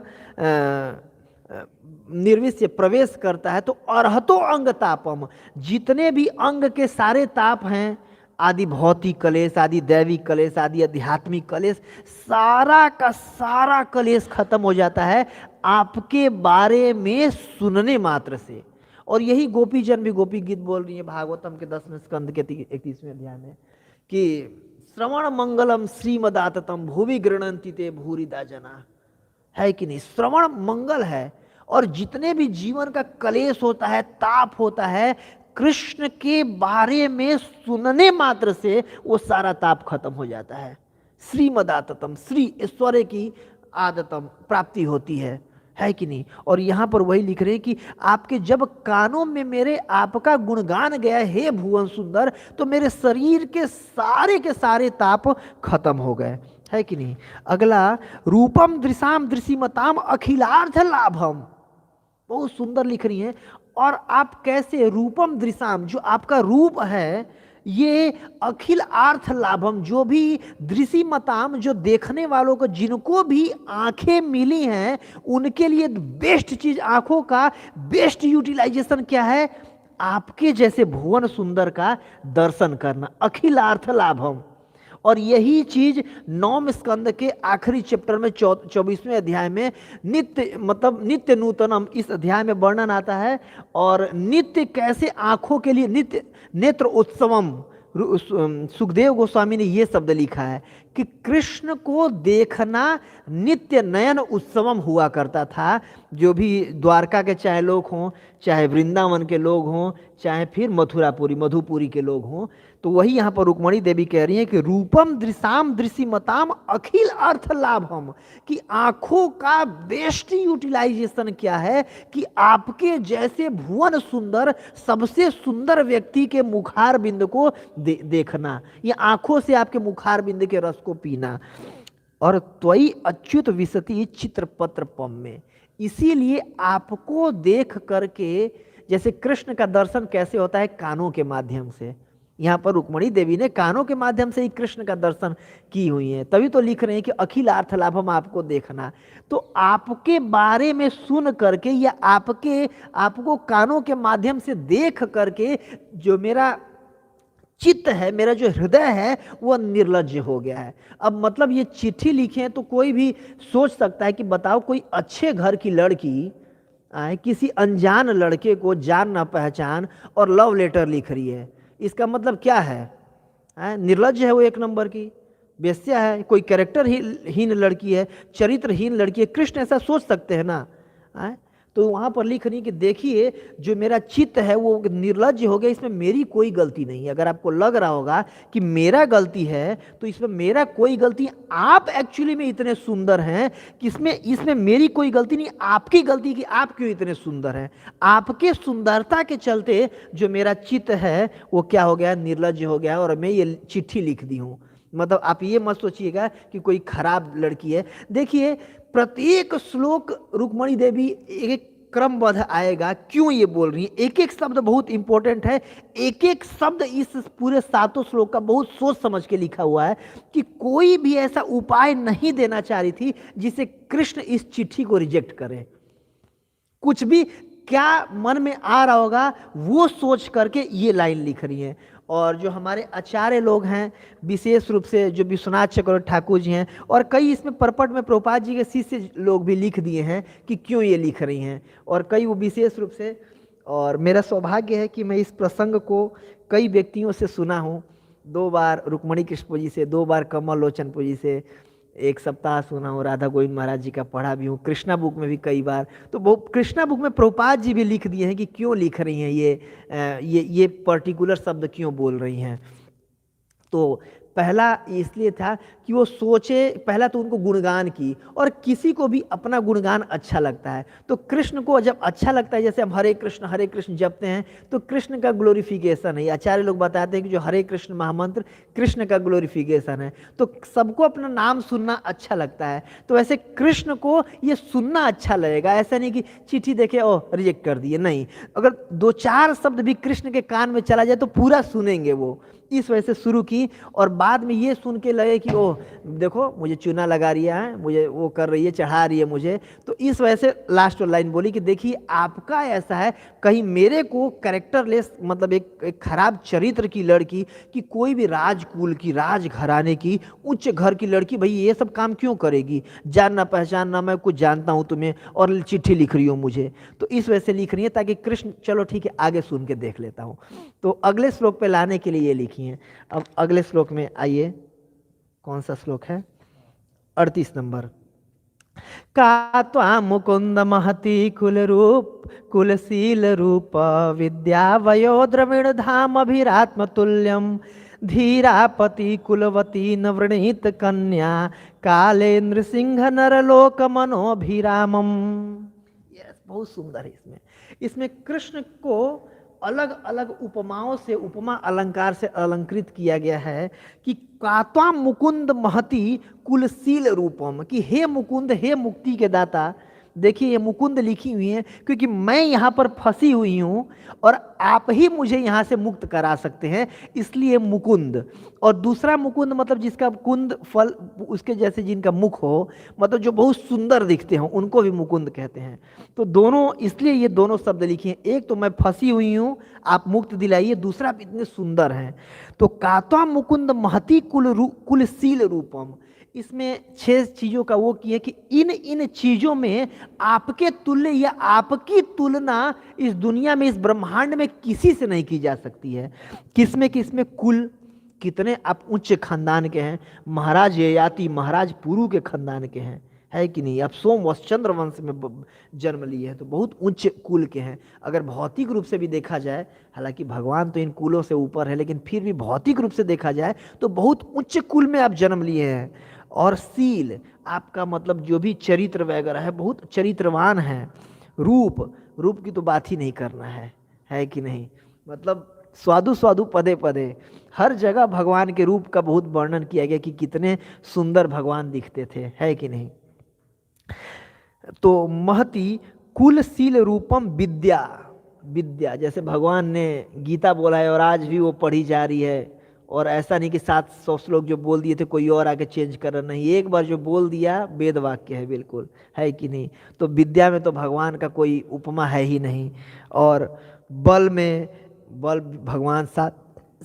[SPEAKER 1] निर्विश्य प्रवेश करता है, तो अर्हतो अंग तापम, जितने भी अंग के सारे ताप हैं, आदि भौतिक कलेश, आदि दैविक कलेश, आदि आध्यात्मिक कलेश, सारा का सारा कलेश खत्म हो जाता है आपके बारे में सुनने मात्र से। और यही गोपीजन भी गोपी गीत बोल रही है भागवतम के 10वें स्कंद के 31वें अध्याय में कि श्रवण मंगलम श्रीमदाततम भुवि गृणंति ते भूरिदा जना, है कि नहीं? श्रवण मंगल है, और जितने भी जीवन का कलेश होता है, ताप होता है, कृष्ण के बारे में सुनने मात्र से वो सारा ताप खत्म हो जाता है। श्रीमदाततम, श्री ऐश्वर्य की आदतम प्राप्ति होती है कि नहीं। और यहाँ पर वही लिख रहे हैं कि आपके जब कानों में मेरे आपका गुणगान गया हे भुवन सुंदर, तो मेरे शरीर के सारे ताप खत्म हो गए, है कि नहीं। अगला, रूपम दृशाम दृशिमताम अखिलार्थ लाभम, बहुत सुंदर लिख रही हैं। और आप कैसे, रूपम दृशाम, जो आपका रूप है ये अखिल आर्थ लाभम, जो भी दृशिमताम, जो देखने वालों को, जिनको भी आंखें मिली हैं उनके लिए बेस्ट चीज, आंखों का बेस्ट यूटिलाइजेशन क्या है, आपके जैसे भुवन सुंदर का दर्शन करना, अखिलार्थ लाभम। और यही चीज 9वें स्कंद के आखिरी चैप्टर में 24वें अध्याय में नित्य, मतलब नित्य नूतनम, इस अध्याय में वर्णन आता है। और नित्य कैसे आंखों के लिए नित्य नेत्र उत्सवम, सुखदेव गोस्वामी ने ये शब्द लिखा है कि कृष्ण को देखना नित्य नयन उत्सवम हुआ करता था। जो भी द्वारका के चाहे लोग हों, चाहे वृंदावन के लोग हों, चाहे फिर मथुरापुरी मधुपुरी के लोग हों, तो वही यहाँ पर रुक्मणी देवी कह रही हैं कि रूपम दृशाम दृशिमताम अखिल अर्थ लाभम, कि आंखों का बेस्ट यूटिलाइजेशन क्या है कि आपके जैसे भुवन सुंदर, सबसे सुंदर व्यक्ति के मुखार बिंद को देखना, ये आंखों से आपके मुखार बिंद के रस को पीना। और त्वयि अच्युत विशति चित्रपत्र पम में, इसीलिए आपको देख करके, जैसे कृष्ण का दर्शन कैसे होता है, कानों के माध्यम से, यहाँ पर रुक्मणी देवी ने कानों के माध्यम से ही कृष्ण का दर्शन की हुई है, तभी तो लिख रहे हैं कि अखिल अर्थ लाभम, आपको देखना। तो आपके बारे में सुन करके या आपको कानों के माध्यम से देख करके जो मेरा चित्त है, मेरा जो हृदय है वह निर्लज्ज हो गया है। अब मतलब ये चिट्ठी लिखे हैं तो कोई भी सोच सकता है कि बताओ, कोई अच्छे घर की लड़की किसी अनजान लड़के को जान न पहचान और लव लेटर लिख रही है, इसका मतलब क्या है? निर्लज्ज है वो, एक नंबर की बेस्या है, कोई कैरेक्टर हीन लड़की है, चरित्रहीन लड़की है। कृष्ण ऐसा सोच सकते हैं ना? तो वहां पर लिख रही कि देखिए जो मेरा चित्त है वो निर्लज्ज हो गया, इसमें मेरी कोई गलती नहीं है। अगर आपको लग रहा होगा कि मेरा गलती है तो इसमें मेरा कोई गलती, आप एक्चुअली में इतने सुंदर हैं कि इसमें मेरी कोई गलती नहीं, आपकी गलती कि आप क्यों इतने सुंदर हैं। आपके सुंदरता के चलते जो मेरा चित्त है वो क्या हो गया, निर्लज्ज हो गया, और मैं ये चिट्ठी लिख दी हूँ। मतलब आप ये मत सोचिएगा कि कोई खराब लड़की है। देखिए प्रत्येक श्लोक रुक्मणी देवी एक क्रमबद्ध आएगा, क्यों ये बोल रही है, एक एक शब्द बहुत इंपॉर्टेंट है, एक एक शब्द इस पूरे 7 श्लोक का बहुत सोच समझ के लिखा हुआ है कि कोई भी ऐसा उपाय नहीं देना चाह रही थी जिसे कृष्ण इस चिट्ठी को रिजेक्ट करे। कुछ भी क्या मन में आ रहा होगा वो सोच करके ये लाइन लिख रही है। और जो हमारे आचार्य लोग हैं, विशेष रूप से जो विश्वनाथ चक्रवर्ती ठाकुर जी हैं, और कई इसमें परपट में प्रभुपाद जी के शिष्य लोग भी लिख दिए हैं कि क्यों ये लिख रही हैं, और कई वो विशेष रूप से। और मेरा सौभाग्य है कि मैं इस प्रसंग को कई व्यक्तियों से सुना हूँ, 2 बार रुक्मणी कृष्ण जी से, 2 बार कमल लोचन जी से, 1 सप्ताह सुना हूँ, राधा गोविंद महाराज जी का पढ़ा भी हूँ, कृष्णा बुक में भी कई बार। तो वो कृष्णा बुक में प्रभुपाद जी भी लिख दिए हैं कि क्यों लिख रही हैं ये पर्टिकुलर शब्द क्यों बोल रही हैं। तो पहला इसलिए था कि वो सोचे, पहला तो उनको गुणगान की, और किसी को भी अपना गुणगान अच्छा लगता है, तो कृष्ण को जब अच्छा लगता है, जैसे हम हरे कृष्ण जपते हैं तो कृष्ण का ग्लोरिफिकेशन है। आचार्य लोग बताते हैं कि जो हरे कृष्ण महामंत्र कृष्ण का ग्लोरिफिकेशन है, तो सबको अपना नाम सुनना अच्छा लगता है। तो ऐसे कृष्ण को ये सुनना अच्छा लगेगा, ऐसा नहीं कि चिट्ठी देखे ओ रिजेक्ट कर दिए, नहीं, अगर 2-4 शब्द भी कृष्ण के कान में चला जाए तो पूरा सुनेंगे वो। इस वजह से शुरू की, और बाद में ये सुन के लगे कि ओह देखो मुझे चूना लगा रही है, मुझे वो कर रही है, चढ़ा रही है मुझे, तो इस वजह से लास्ट लाइन बोली कि देखिए आपका ऐसा है, कहीं मेरे को कैरेक्टरलेस, मतलब एक खराब चरित्र की लड़की, कि कोई भी राजकुल की, राजघराने की, उच्च घर की लड़की भाई ये सब काम क्यों करेगी, जानना पहचानना, मैं कुछ जानता हूँ तुम्हें, और चिट्ठी लिख रही हो मुझे। तो इस वजह से लिख रही है ताकि कृष्ण, चलो ठीक है आगे सुन के देख लेता हूँ। तो अगले श्लोक पे लाने के लिए ये लिखी है। अब अगले श्लोक में आइए, कौन सा श्लोक है, 38 नंबर। का त्वां मुकुंद महती कुल रूप कुलशील रूप विद्या वयो द्रविण धाम अभिरात्म तुल्यम धीरापति कुलवती नवृणीत कन्या कालेन्द्र सिंह नरलोक मनोभिरामम। यस, बहुत सुंदर है। इसमें कृष्ण को अलग अलग उपमाओं से, उपमा अलंकार से अलंकृत किया गया है कि कात्वा मुकुंद महति कुलशील रूपम, कि हे मुकुंद, हे मुक्ति के दाता। देखिए ये मुकुंद लिखी हुई है क्योंकि मैं यहाँ पर फंसी हुई हूँ और आप ही मुझे यहाँ से मुक्त करा सकते हैं, इसलिए मुकुंद। और दूसरा मुकुंद मतलब जिसका कुंद फल उसके जैसे जिनका मुख हो, मतलब जो बहुत सुंदर दिखते हो, उनको भी मुकुंद कहते हैं। तो दोनों, इसलिए ये दोनों शब्द लिखे हैं, एक तो मैं फंसी हुई हूँ आप मुक्त दिलाइए, दूसरा आप इतने सुंदर हैं। तो कात्वा मुकुंद महती कुलशील रूपम, इसमें 6 चीजों का वो किया कि इन इन चीजों में आपके तुल्य या आपकी तुलना इस दुनिया में, इस ब्रह्मांड में किसी से नहीं की जा सकती है। किसमें किसमें कुल, कितने आप उच्च खानदान के हैं, महाराज ययाति महाराज पुरु के खानदान के हैं, है कि नहीं। आप सोमवंश वंश में जन्म लिए हैं तो बहुत उच्च कुल के हैं। अगर भौतिक रूप से भी देखा जाए, हालांकि भगवान तो इन कुलों से ऊपर है, लेकिन फिर भी भौतिक रूप से देखा जाए तो बहुत उच्च कुल में आप जन्म लिए हैं। और शील, आपका मतलब जो भी चरित्र वगैरह है, बहुत चरित्रवान है। रूप, रूप की तो बात ही नहीं करना है कि नहीं। मतलब स्वादु स्वादु पदे पदे, हर जगह भगवान के रूप का बहुत वर्णन किया गया कि कितने सुंदर भगवान दिखते थे, है कि नहीं। तो महती कुलशील रूपम विद्या, विद्या जैसे भगवान ने गीता बोला है और आज भी वो पढ़ी जा रही है। और ऐसा नहीं कि 700 श्लोक जो बोल दिए थे कोई और आके चेंज कर रहा, नहीं, एक बार जो बोल दिया वेद वाक्य है बिल्कुल, है कि नहीं। तो विद्या में तो भगवान का कोई उपमा है ही नहीं। और बल में, बल भगवान 7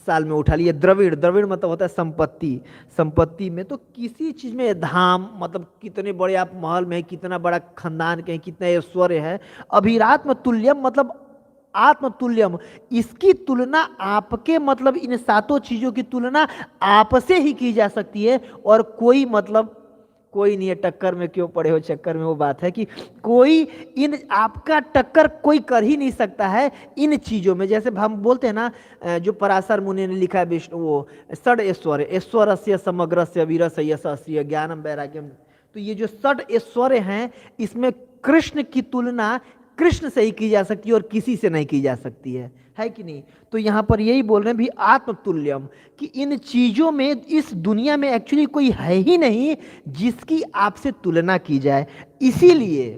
[SPEAKER 1] साल में उठा लिए। द्रविड़, द्रविड़ मतलब होता है संपत्ति, संपत्ति में तो किसी चीज में, धाम मतलब कितने बड़े आप महल में, कितना बड़ा खानदान के, कितना ऐश्वर्य है। अभिरात्म तुल्यम मतलब आत्मतुल्यम, इसकी तुलना आपके, मतलब इन 7 चीजों की तुलना आपसे ही की जा सकती है। और कोई मतलब कोई नहीं है, टक्कर में क्यों पड़े हो चक्कर में, वो बात है कि कोई इन आपका टक्कर कोई कर ही नहीं सकता है इन चीजों में। जैसे हम बोलते हैं ना, जो पराशर मुनि ने लिखा है विष्णु, वो षड ऐश्वर्य, ऐश्वर्य समग्रस्य वीरस्य यशस्य ज्ञानम वैराग्यम। तो ये जो षड ऐश्वर्य हैं, इसमें कृष्ण की तुलना कृष्ण से ही की जा सकती है और किसी से नहीं की जा सकती है कि नहीं। तो यहाँ पर यही बोल रहे हैं भी आत्मतुल्यम, कि इन चीजों में, इस दुनिया में एक्चुअली कोई है ही नहीं जिसकी आपसे तुलना की जाए। इसीलिए,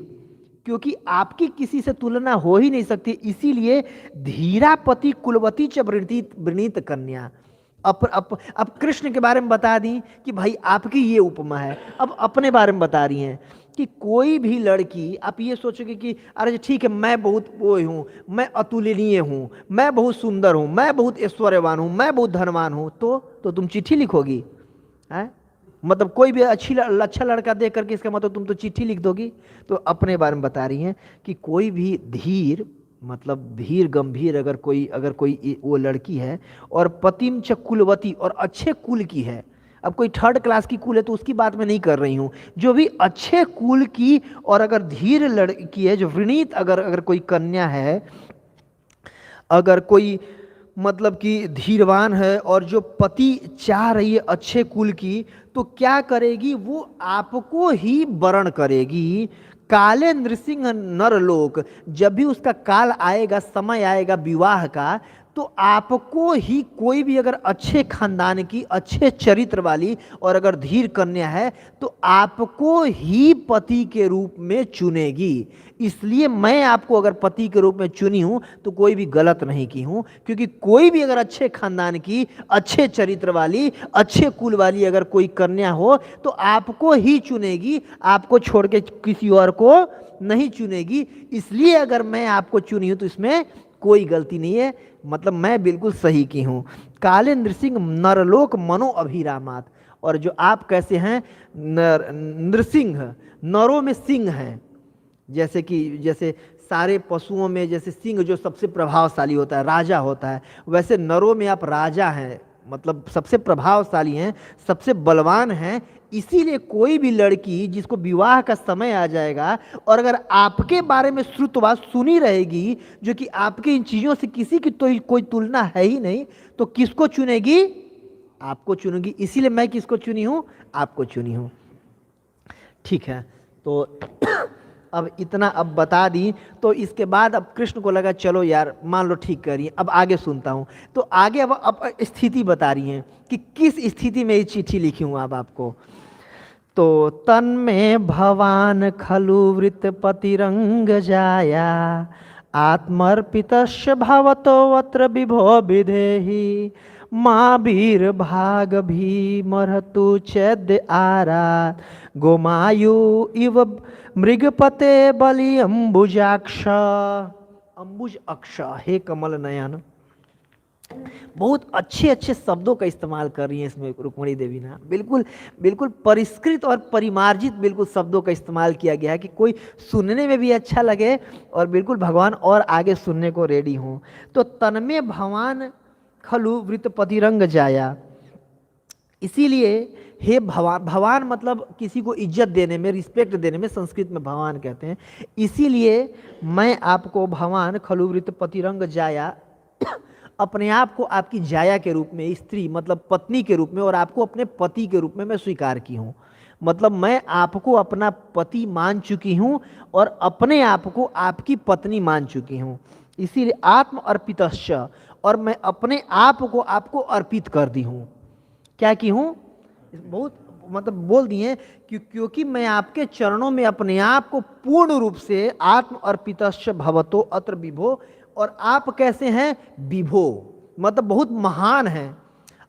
[SPEAKER 1] क्योंकि आपकी किसी से तुलना हो ही नहीं सकती, इसीलिए धीरापति कुलवती च वृणीत कन्या। अब कृष्ण के बारे में बता दी कि भाई आपकी ये उपमा है, अब अपने बारे में बता रही हैं कि कोई भी लड़की, आप ये सोचोगे कि अरे ठीक है मैं बहुत वो हूँ, मैं अतुलनीय हूँ, मैं बहुत सुंदर हूँ, मैं बहुत ऐश्वर्यवान हूँ, मैं बहुत धनवान हूँ, तो तुम चिट्ठी लिखोगी है। मतलब कोई भी अच्छा लड़का देख करके इसका मतलब तुम तो चिट्ठी लिख दोगी। तो अपने बारे में बता रही हैं कि कोई भी धीर, मतलब धीर गंभीर, अगर कोई वो लड़की है और पतिम च कुलवती, और अच्छे कुल की है। अब कोई 3rd क्लास की कुल है तो उसकी बात मैं नहीं कर रही हूँ, जो भी अच्छे कुल की और अगर धीर लड़की है, जो वृणीत, अगर कोई कन्या है, अगर कोई मतलब कि धीरवान है और जो पति चाह रही है अच्छे कुल की, तो क्या करेगी, वो आपको ही वरण करेगी। काले नृसिंह नरलोक, जब भी उसका काल आएगा, समय आएगा विवाह का, तो आपको ही, कोई भी अगर अच्छे खानदान की, अच्छे चरित्र वाली और अगर धीर कन्या है, तो आपको ही पति के रूप में चुनेगी। इसलिए मैं आपको अगर पति के रूप में चुनी हूं तो कोई भी गलत नहीं की हूं, क्योंकि कोई भी अगर अच्छे खानदान की, अच्छे चरित्र वाली, अच्छे कुल वाली अगर कोई कन्या हो तो आपको ही चुनेगी, आपको छोड़ के किसी और को नहीं चुनेगी। इसलिए अगर मैं आपको चुनी हूं तो इसमें कोई गलती नहीं है, मतलब मैं बिल्कुल सही की हूं। काले नृसिंह नरलोक मनो अभिरामात, और जो आप कैसे हैं, नृसिंह, नरों में सिंह हैं। जैसे सारे पशुओं में जैसे सिंह जो सबसे प्रभावशाली होता है, राजा होता है, वैसे नरों में आप राजा हैं, मतलब सबसे प्रभावशाली हैं, सबसे बलवान हैं। इसीलिए कोई भी लड़की जिसको विवाह का समय आ जाएगा और अगर आपके बारे में श्रुतवा सुनी रहेगी, जो कि आपकी इन चीजों से किसी की तो कोई तुलना है ही नहीं, तो किसको चुनेगी? आपको चुनेगी। इसीलिए मैं किसको चुनी हूं? आपको चुनी हूं। ठीक है, तो अब इतना अब बता दी, तो इसके बाद अब कृष्ण को लगा चलो यार मान लो ठीक कर रही है, अब आगे सुनता हूं। तो आगे अब स्थिति बता रही हैं कि किस स्थिति में ये चिट्ठी लिखी हूं अब आपको। तो तन में भवान खलु वृत्तपतिरंग जाया, आत्मर्पितस्य भवतो अत्र विभो विधेहि, माँ वीर भाग भीमर्हतु चैद्य आरा, गोमायु इव मृगपते बलि अंबुजाक्ष। अंबुज अक्ष, हे कमल नयन। बहुत अच्छे अच्छे शब्दों का इस्तेमाल कर रही हैं इसमें रुक्मिणी देवी ना। बिल्कुल बिल्कुल परिष्कृत और परिमार्जित बिल्कुल शब्दों का इस्तेमाल किया गया है कि कोई सुनने में भी अच्छा लगे और बिल्कुल भगवान और आगे सुनने को रेडी हों। तो तन्मे भवान खलु वृत्तपतिरंग जाया, इसीलिए हे भवान, भवान मतलब किसी को इज्जत देने में, रिस्पेक्ट देने में संस्कृत में भगवान कहते हैं। इसीलिए मैं आपको भवान खलु वृत्तपतिरंग जाया, अपने आप को आपकी जाया के रूप में, स्त्री मतलब पत्नी के रूप में, और आपको अपने पति के रूप में मैं स्वीकार की हूँ। मतलब मैं आपको अपना पति मान चुकी हूँ और अपने आप को आपकी पत्नी मान चुकी हूँ। इसीलिए आत्म अर्पितश्च, और मैं अपने आप को आपको अर्पित कर दी हूँ। क्या की हूँ? बहुत मतलब बोल दिए क्योंकि मैं आपके चरणों में अपने आप को पूर्ण रूप से आत्म अर्पितश्च भवतो अत्र विभो, और आप कैसे हैं? विभो मतलब बहुत महान हैं।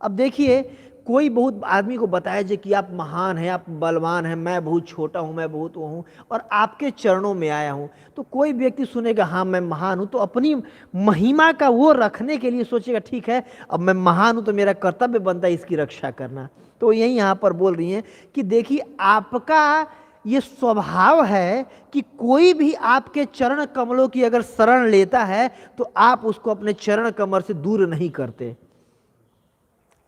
[SPEAKER 1] अब देखिए, कोई बहुत आदमी को बताया जाए कि आप महान हैं, आप बलवान हैं, मैं बहुत छोटा हूं, मैं बहुत वो हूं, और आपके चरणों में आया हूं, तो कोई व्यक्ति सुनेगा हाँ मैं महान हूं, तो अपनी महिमा का वो रखने के लिए सोचेगा ठीक है अब मैं महान हूं तो मेरा कर्तव्य बनता है इसकी रक्षा करना। तो यही यहाँ पर बोल रही हैं कि देखिए आपका ये स्वभाव है कि कोई भी आपके चरण कमलों की अगर शरण लेता है तो आप उसको अपने चरण कमल से दूर नहीं करते।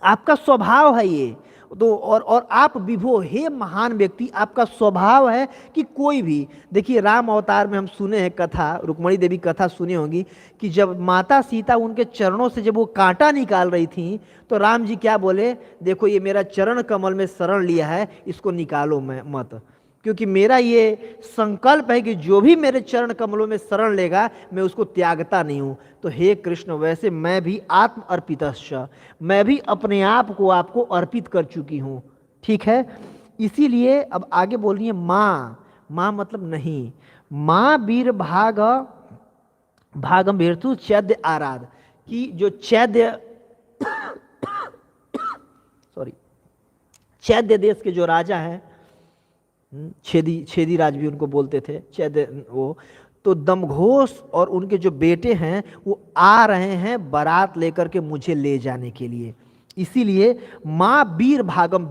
[SPEAKER 1] आपका स्वभाव है ये। तो और आप विभो, हे महान व्यक्ति, आपका स्वभाव है कि कोई भी, देखिए राम अवतार में हम सुने हैं कथा, रुक्मिणी देवी कथा सुनी होगी कि जब माता सीता उनके चरणों से जब वो कांटा निकाल रही थी तो राम जी क्या बोले? देखो ये मेरा चरण कमल में शरण लिया है, इसको निकालो मत, क्योंकि मेरा ये संकल्प है कि जो भी मेरे चरण कमलों में शरण लेगा मैं उसको त्यागता नहीं हूं। तो हे कृष्ण, वैसे मैं भी आत्म अर्पितश्च, मैं भी अपने आप को आपको अर्पित कर चुकी हूं। ठीक है, इसीलिए अब आगे बोल रही है माँ। माँ मतलब नहीं, माँ वीर भागम वीरतु चैद्य आराध, कि जो चैद्य सॉरी चैद्य देश के जो राजा हैं, छेदी राज भी उनको बोलते थे, चैद्य वो, तो दमघोष और उनके जो बेटे हैं वो आ रहे हैं बारात लेकर के मुझे ले जाने के लिए। इसीलिए माँ वीर भागम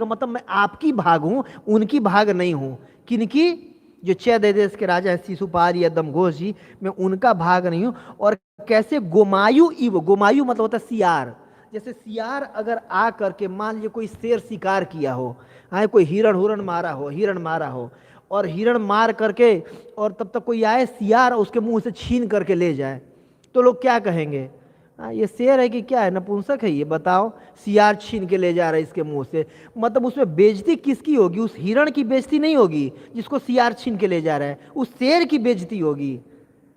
[SPEAKER 1] मतलब मैं आपकी भाग हूं, उनकी भाग नहीं हूं। किनकी? जो चैद्य देश के राजा है शिशुपाल या दमघोष जी, मैं उनका भाग नहीं हूं। और कैसे? गोमायु इव, गोमायु मतलब होता है सियार। जैसे सियार अगर आ करके मान लीजिए कोई शेर शिकार किया हो, कोई हिरण मारा हो और हिरण मार करके और तब तक कोई आए सियार उसके मुंह से छीन करके ले जाए, तो लोग क्या कहेंगे? ये शेर है कि क्या है, नपुंसक है ये, बताओ सियार छीन के ले जा रहा है इसके मुंह से। मतलब उसमें बेइज्जती किसकी होगी? उस हिरण की बेइज्जती नहीं होगी जिसको सियार छीन के ले जा रहा है, उस शेर की बेइज्जती होगी,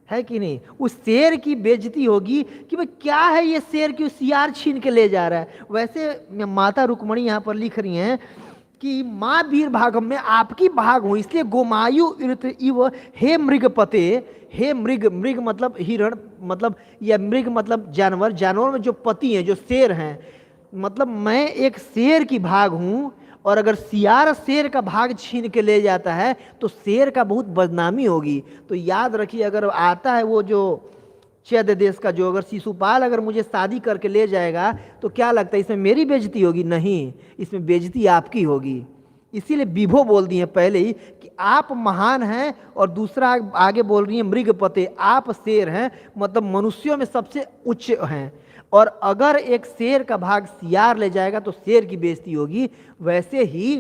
[SPEAKER 1] है कि नहीं? उस शेर की बेइज्जती होगी कि भाई क्या है ये शेर की सियार छीन के ले जा रहा है। वैसे माता रुक्मिणी यहाँ पर लिख रही हैं कि माँ वीर भागम में आपकी भाग हूं, इसलिए गोमायु इव हे मृगपते, हे मृग मतलब हिरण, मतलब या मृग मतलब जानवर, जानवर में जो पति हैं, जो शेर हैं, मतलब मैं एक शेर की भाग हूं, और अगर सियार शेर का भाग छीन के ले जाता है तो शेर का बहुत बदनामी होगी। तो याद रखिए, अगर आता है वो जो चैद्य देश का, जो अगर शिशुपाल अगर मुझे शादी करके ले जाएगा तो क्या लगता है इसमें मेरी बेइज्जती होगी? नहीं, इसमें बेइज्जती आपकी होगी। इसीलिए विभो बोल दी है पहले ही कि आप महान हैं, और दूसरा आगे बोल रही है मृगपते, आप शेर हैं, मतलब मनुष्यों में सबसे उच्च हैं, और अगर एक शेर का भाग सियार ले जाएगा तो शेर की बेइज्जती होगी। वैसे ही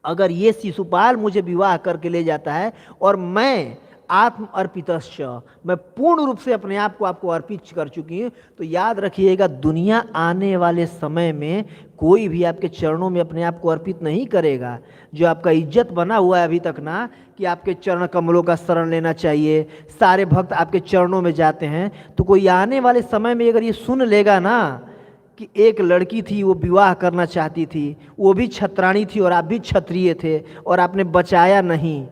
[SPEAKER 1] अगर ये शिशुपाल मुझे विवाह करके ले जाता है और मैं आत्म अर्पितश्च, मैं पूर्ण रूप से अपने आप को आपको अर्पित कर चुकी हूँ, तो याद रखिएगा दुनिया आने वाले समय में कोई भी आपके चरणों में अपने आप को अर्पित नहीं करेगा। जो आपका इज्जत बना हुआ है अभी तक ना कि आपके चरण कमलों का शरण लेना चाहिए, सारे भक्त आपके चरणों में जाते हैं, तो कोई आने वाले समय में अगर ये सुन लेगा ना कि एक लड़की थी वो विवाह करना चाहती थी, वो भी छत्राणी थी और आप भी क्षत्रिय थे और आपने बचाया नहीं,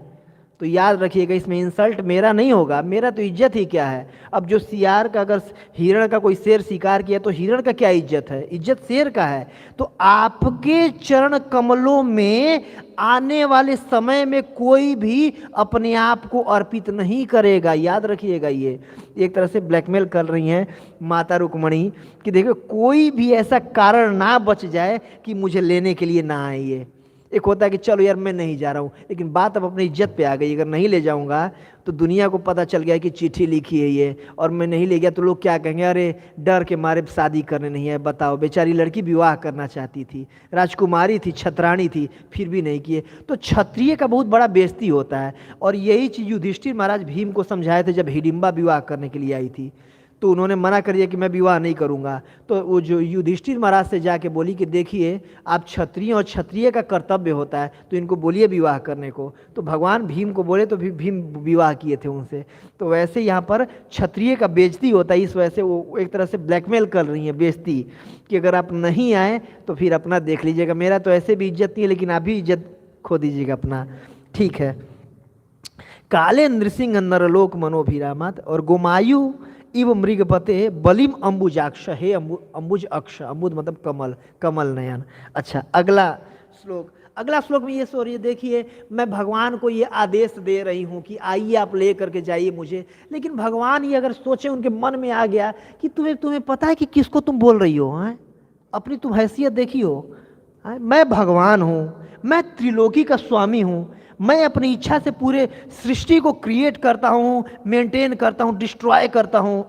[SPEAKER 1] तो याद रखिएगा इसमें इंसल्ट मेरा नहीं होगा, मेरा तो इज्जत ही क्या है। अब जो सियार का अगर हिरण का कोई शेर शिकार किया तो हिरण का क्या इज्जत है, इज्जत शेर का है। तो आपके चरण कमलों में आने वाले समय में कोई भी अपने आप को अर्पित नहीं करेगा, याद रखिएगा। ये एक तरह से ब्लैकमेल कर रही हैं माता रुक्मणी कि देखो कोई भी ऐसा कारण ना बच जाए कि मुझे लेने के लिए ना आइए। एक होता है कि चलो यार मैं नहीं जा रहा हूँ, लेकिन बात अब अपनी इज्जत पे आ गई, अगर नहीं ले जाऊंगा तो दुनिया को पता चल गया कि चिट्ठी लिखी है ये और मैं नहीं ले गया तो लोग क्या कहेंगे, अरे डर के मारे शादी करने नहीं है। बताओ, बेचारी लड़की विवाह करना चाहती थी, राजकुमारी थी, छत्राणी थी, फिर भी नहीं किए, तो क्षत्रिय का बहुत बड़ा बेइज्जती होता है। और यही चीज़ युधिष्ठिर महाराज भीम को समझाए थे जब हिडिंबा विवाह करने के लिए आई थी, तो उन्होंने मना कर दिया कि मैं विवाह नहीं करूंगा। तो वो जो युधिष्ठिर महाराज से जाके बोली कि देखिए आप क्षत्रिय और क्षत्रिय का कर्तव्य होता है, तो इनको बोलिए विवाह करने को। तो भगवान भीम को बोले तो भीम विवाह किए थे उनसे। तो वैसे यहाँ पर क्षत्रिय का बेइज्जती होता है, इस वजह से वो एक तरह से ब्लैकमेल कर रही है, बेइज्जती, कि अगर आप नहीं आए तो फिर अपना देख लीजिएगा, मेरा तो ऐसे भी इज्जत नहीं है लेकिन आप भी इज्जत खो दीजिएगा अपना, ठीक है। काले नृसिंह नरलोक मनोभिरामत और गोमायु इव मृगपते बलिम अंबुजाक्ष, हे अंबुज अक्ष, अंबुज मतलब कमल, कमल नयन। अच्छा अगला श्लोक, अगला श्लोक में ये सो रही है, देखिए मैं भगवान को ये आदेश दे रही हूँ कि आइए आप ले करके जाइए मुझे, लेकिन भगवान ये अगर सोचे, उनके मन में आ गया कि तुम्हें पता है कि किसको तुम बोल रही हो, हैं अपनी तुम हैसियत देखी हो, मैं भगवान हूँ, मैं त्रिलोकी का स्वामी हूँ, मैं अपनी इच्छा से पूरे सृष्टि को क्रिएट करता हूँ, मेंटेन करता हूँ, डिस्ट्रॉय करता हूँ।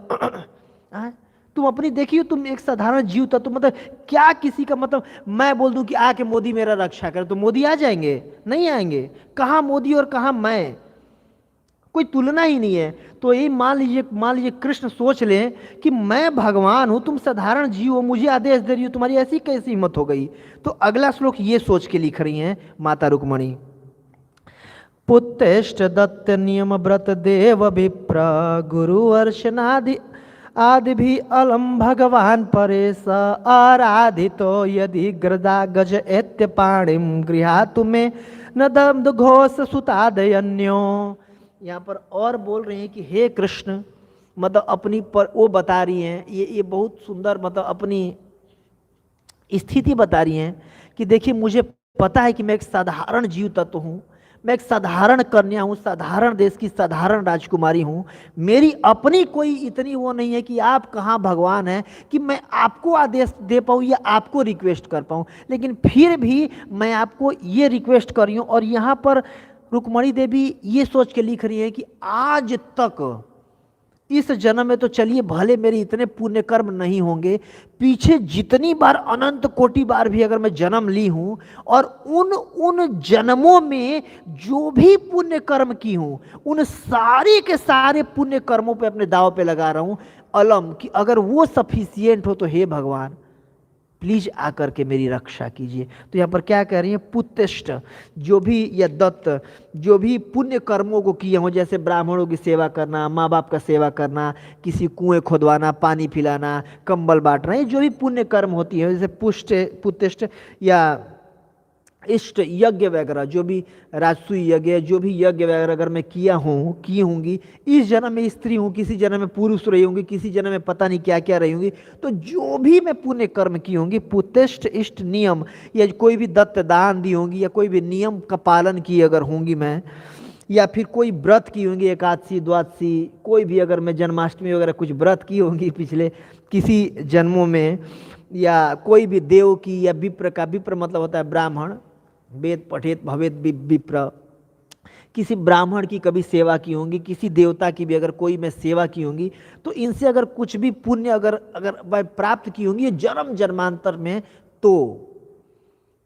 [SPEAKER 1] तुम अपनी देखिए, तुम एक साधारण जीव था, तुम मतलब क्या किसी का मतलब मैं बोल दूं कि आके मोदी मेरा रक्षा करे तो मोदी आ जाएंगे? नहीं आएंगे। कहाँ मोदी और कहाँ मैं, कोई तुलना ही नहीं है। तो ये मान लीजिए कृष्ण सोच लें कि मैं भगवान हूं, तुम साधारण जीव हो, मुझे आदेश दे रही हो, तुम्हारी ऐसी कैसी हिम्मत हो गई। तो अगला श्लोक ये सोच के लिख रही हैं माता रुक्मणी, पुत्तेष्ट दत्त नियम व्रत देव विप्र गुरु अर्चनादि आदि भी अलम भगवान परेश आराधितो यदि ग्रदा गज एत्य पाणिम गृहातु में न दम घोष सुतादयन्यो। यहाँ पर और बोल रहे हैं कि हे कृष्ण, मतलब अपनी पर वो बता रही हैं, ये बहुत सुंदर मतलब अपनी स्थिति बता रही हैं कि देखिए मुझे पता है कि मैं एक साधारण जीव तत्व हूँ, मैं एक साधारण कन्या हूँ, साधारण देश की साधारण राजकुमारी हूँ, मेरी अपनी कोई इतनी वो नहीं है कि आप कहाँ भगवान हैं कि मैं आपको आदेश दे पाऊँ या आपको रिक्वेस्ट कर पाऊँ, लेकिन फिर भी मैं आपको ये रिक्वेस्ट कर रही हूँ। और यहाँ पर रुक्मणी देवी ये सोच के लिख रही है कि आज तक इस जन्म में तो चलिए भले मेरे इतने पुण्य कर्म नहीं होंगे, पीछे जितनी बार अनंत कोटि बार भी अगर मैं जन्म ली हूं और उन जन्मों में जो भी पुण्य कर्म की हूं, उन सारे के सारे पुण्य कर्मों पे अपने दाव पे लगा रहा हूं अलम, कि अगर वो सफिशियंट हो तो हे भगवान प्लीज आकर के मेरी रक्षा कीजिए। तो यहाँ पर क्या कह रही है, पुत्तिष्ठ, जो भी या दत्त, जो भी पुण्य कर्मों को किए हों, जैसे ब्राह्मणों की सेवा करना, माँ बाप का सेवा करना, किसी कुएं खोदवाना, पानी पिलाना, कंबल बांटना, ये जो भी पुण्य कर्म होती है, जैसे पुत्तिष्ठ या इष्ट यज्ञ वगैरह, जो भी राजसूय यज्ञ, जो भी यज्ञ वगैरह अगर मैं की होंगी, इस जन्म में स्त्री हूँ, किसी जन्म में पुरुष रही होंगी, किसी जन्म में पता नहीं क्या क्या रही होंगी, तो जो भी मैं पुण्य कर्म की होंगी, पुत्तिष्ठ इष्ट नियम, या कोई भी दत्त दान दी होंगी, या कोई भी नियम का पालन की अगर होंगी मैं, या फिर कोई व्रत की होंगी, एकादशी द्वादशी, कोई भी अगर मैं जन्माष्टमी वगैरह कुछ व्रत की होंगी पिछले किसी जन्मों में, या कोई भी देव की या विप्र का, विप्र मतलब होता है ब्राह्मण, वेद पठेत भवेत विप्र, किसी ब्राह्मण की कभी सेवा की होंगी, किसी देवता की भी अगर कोई मैं सेवा की होंगी, तो इनसे अगर कुछ भी पुण्य अगर मैं प्राप्त की होंगी जन्म जन्मांतर में, तो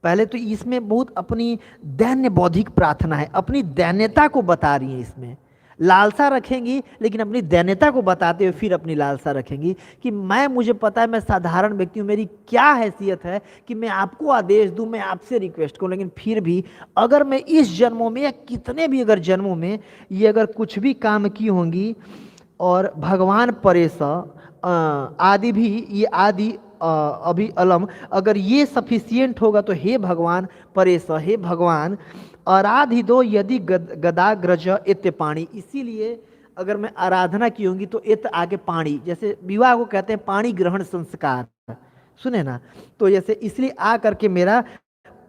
[SPEAKER 1] पहले तो इसमें बहुत अपनी दैन्य बौद्धिक प्रार्थना है, अपनी दैन्यता को बता रही है। इसमें लालसा रखेंगी लेकिन अपनी दैन्यता को बताते हुए फिर अपनी लालसा रखेंगी कि मुझे पता है मैं साधारण व्यक्ति हूँ, मेरी क्या हैसियत है कि मैं आपको आदेश दूँ, मैं आपसे रिक्वेस्ट करूँ, लेकिन फिर भी अगर मैं इस जन्मों में या कितने भी अगर जन्मों में ये अगर कुछ भी काम की होंगी और भगवान परेश आदि भी ये आदि अभी अलम अगर ये सफिशियंट होगा तो हे भगवान परेश, हे भगवान आराधि दो यदि गदाग्रज इत्य पाणी। इसीलिए अगर मैं आराधना की होंगी तो इत आगे पाणी, जैसे विवाह को कहते हैं पाणी ग्रहण संस्कार, सुने ना, तो जैसे इसलिए आ करके मेरा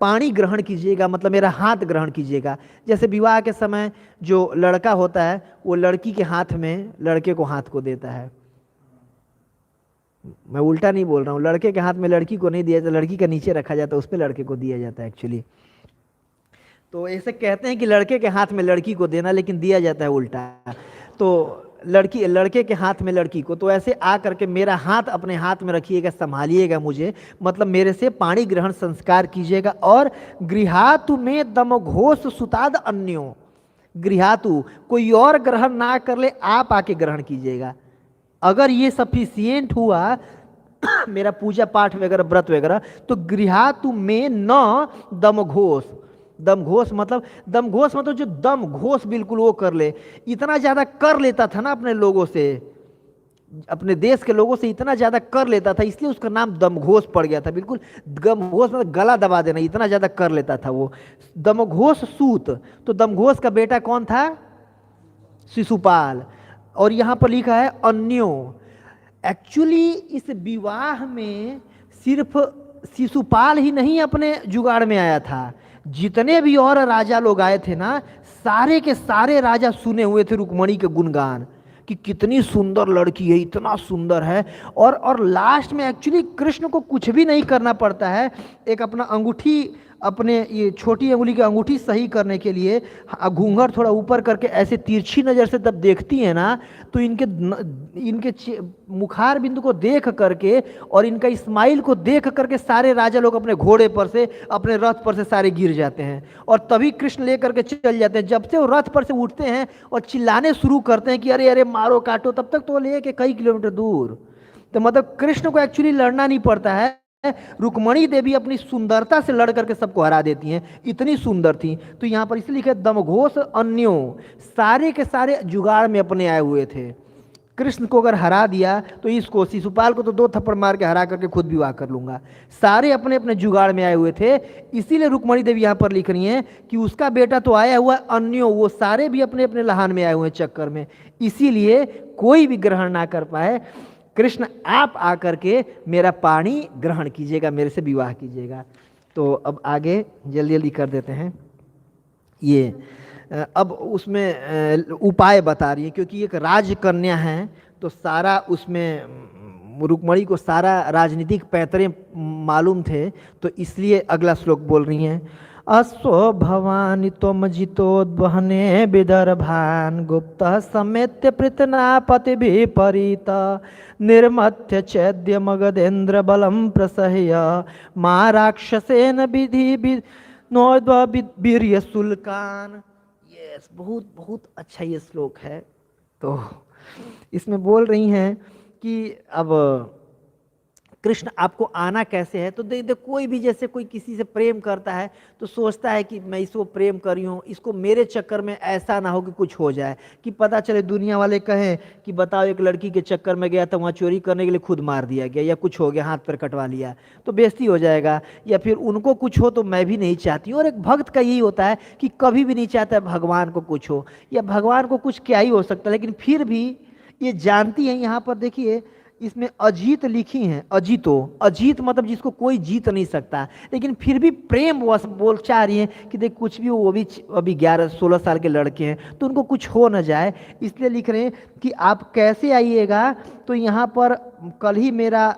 [SPEAKER 1] पानी ग्रहण कीजिएगा, मतलब मेरा हाथ ग्रहण कीजिएगा। जैसे विवाह के समय जो लड़का होता है वो लड़की के हाथ में लड़के को हाथ को देता है, मैं उल्टा नहीं बोल रहा हूँ, लड़के के हाथ में लड़की को नहीं दिया जाता, लड़की का नीचे रखा जाता है, उस पर लड़के को दिया जाता है एक्चुअली। तो ऐसे कहते हैं कि लड़के के हाथ में लड़की को देना, लेकिन दिया जाता है उल्टा। तो लड़के के हाथ में लड़की को, तो ऐसे आ करके मेरा हाथ अपने हाथ में रखिएगा, संभालिएगा मुझे, मतलब मेरे से पाणी ग्रहण संस्कार कीजिएगा। और गृहातु में दम घोष सुताद अन्यो, गृहातु कोई और ग्रहण ना कर ले, आप आके ग्रहण कीजिएगा। अगर ये सफिशियंट हुआ मेरा पूजा पाठ वगैरह व्रत वगैरह, तो गृहातु में न दम घोष, दम घोष मतलब जो दम घोष बिल्कुल वो कर ले, इतना ज्यादा कर लेता था ना अपने लोगों से, अपने देश के लोगों से इतना ज्यादा कर लेता था, इसलिए उसका नाम दमघोष पड़ गया था। बिल्कुल दमघोष मतलब गला दबा देना, इतना ज्यादा कर लेता था वो। दमघोष सूत, तो दमघोष का बेटा कौन था? शिशुपाल। और यहां पर लिखा है अन्यो। एक्चुअली इस विवाह में सिर्फ शिशुपाल ही नहीं अपने जुगाड़ में आया था, जितने भी और राजा लोग आए थे ना, सारे के सारे राजा सुने हुए थे रुक्मणी के गुणगान कि कितनी सुंदर लड़की है, इतना सुंदर है। और लास्ट में एक्चुअली कृष्ण को कुछ भी नहीं करना पड़ता है, एक अपना अंगूठी, अपने ये छोटी अंगुली की अंगूठी सही करने के लिए घूंघट थोड़ा ऊपर करके ऐसे तिरछी नज़र से तब देखती है ना, तो इनके मुखार बिंदु को देख करके और इनका इस्माइल को देख करके सारे राजा लोग अपने घोड़े पर से, अपने रथ पर से सारे गिर जाते हैं, और तभी कृष्ण लेकर के चल जाते हैं। जब से वो रथ पर से उठते हैं और चिल्लाने शुरू करते हैं कि अरे अरे मारो काटो, तब तक तो ले के कई किलोमीटर दूर। तो मतलब कृष्ण को एक्चुअली लड़ना नहीं पड़ता है, रुक्मणी देवी अपनी सुंदरता से लड़ करके सबको हरा देती हैं, इतनी सुंदर थी। तो यहाँ पर इसलिए लिखा दमघोष अन्यो, सारे के सारे जुगाड़ में अपने आए हुए थे। कृष्ण को अगर हरा दिया तो इसको, शिशुपाल को तो 2 थप्पड़ मार के हरा करके खुद विवाह कर लूंगा। सारे अपने अपने जुगाड़ में आए हुए थे, इसीलिए रुक्मणी देवी यहाँ पर लिख रही हैं कि उसका बेटा तो आया हुआ अन्यो, वो सारे भी अपने अपने लहान में आए हुए चक्कर में, इसीलिए कोई भी ग्रहण ना कर पाए। कृष्ण आप आकर के मेरा पाणी ग्रहण कीजिएगा, मेरे से विवाह कीजिएगा। तो अब आगे जल्दी जल्दी कर देते हैं। ये अब उसमें उपाय बता रही है, क्योंकि एक राजकन्या है तो सारा उसमें रुक्मणी को सारा राजनीतिक पैतरे मालूम थे, तो इसलिए अगला श्लोक बोल रही हैं। अश्व भवानी त्वम जितोद्वहने विदर्भान गुप्त समेत्य पृतनापति विपरीत निर्मथ्य चैद्य मगधेन्द्र बलम प्रसह्य मां राक्षसेन विधि वीर्य शुल्कान। यस, बहुत बहुत अच्छा ये श्लोक है। तो इसमें बोल रही हैं कि अब कृष्ण आपको आना कैसे है। तो देख कोई भी जैसे कोई किसी से प्रेम करता है तो सोचता है कि मैं इसको प्रेम कर रही हूँ, इसको मेरे चक्कर में ऐसा ना हो कि कुछ हो जाए, कि पता चले दुनिया वाले कहें कि बताओ एक लड़की के चक्कर में गया था, वहाँ चोरी करने के लिए खुद मार दिया गया, या कुछ हो गया, हाथ पर कटवा लिया, तो बेइज्जती हो जाएगा, या फिर उनको कुछ हो तो मैं भी नहीं चाहती हूँ। और एक भक्त का यही होता है कि कभी भी नहीं चाहता भगवान को कुछ हो, या भगवान को कुछ क्या ही हो सकता है, लेकिन फिर भी ये जानती है। यहाँ पर देखिए इसमें अजीत लिखी हैं, अजीतो, अजीत मतलब जिसको कोई जीत नहीं सकता, लेकिन फिर भी प्रेम बोल चाह रही हैं कि देख कुछ भी वो भी अभी 11-16 साल के लड़के हैं तो उनको कुछ हो न जाए, इसलिए लिख रहे हैं कि आप कैसे आइएगा। तो यहाँ पर कल ही मेरा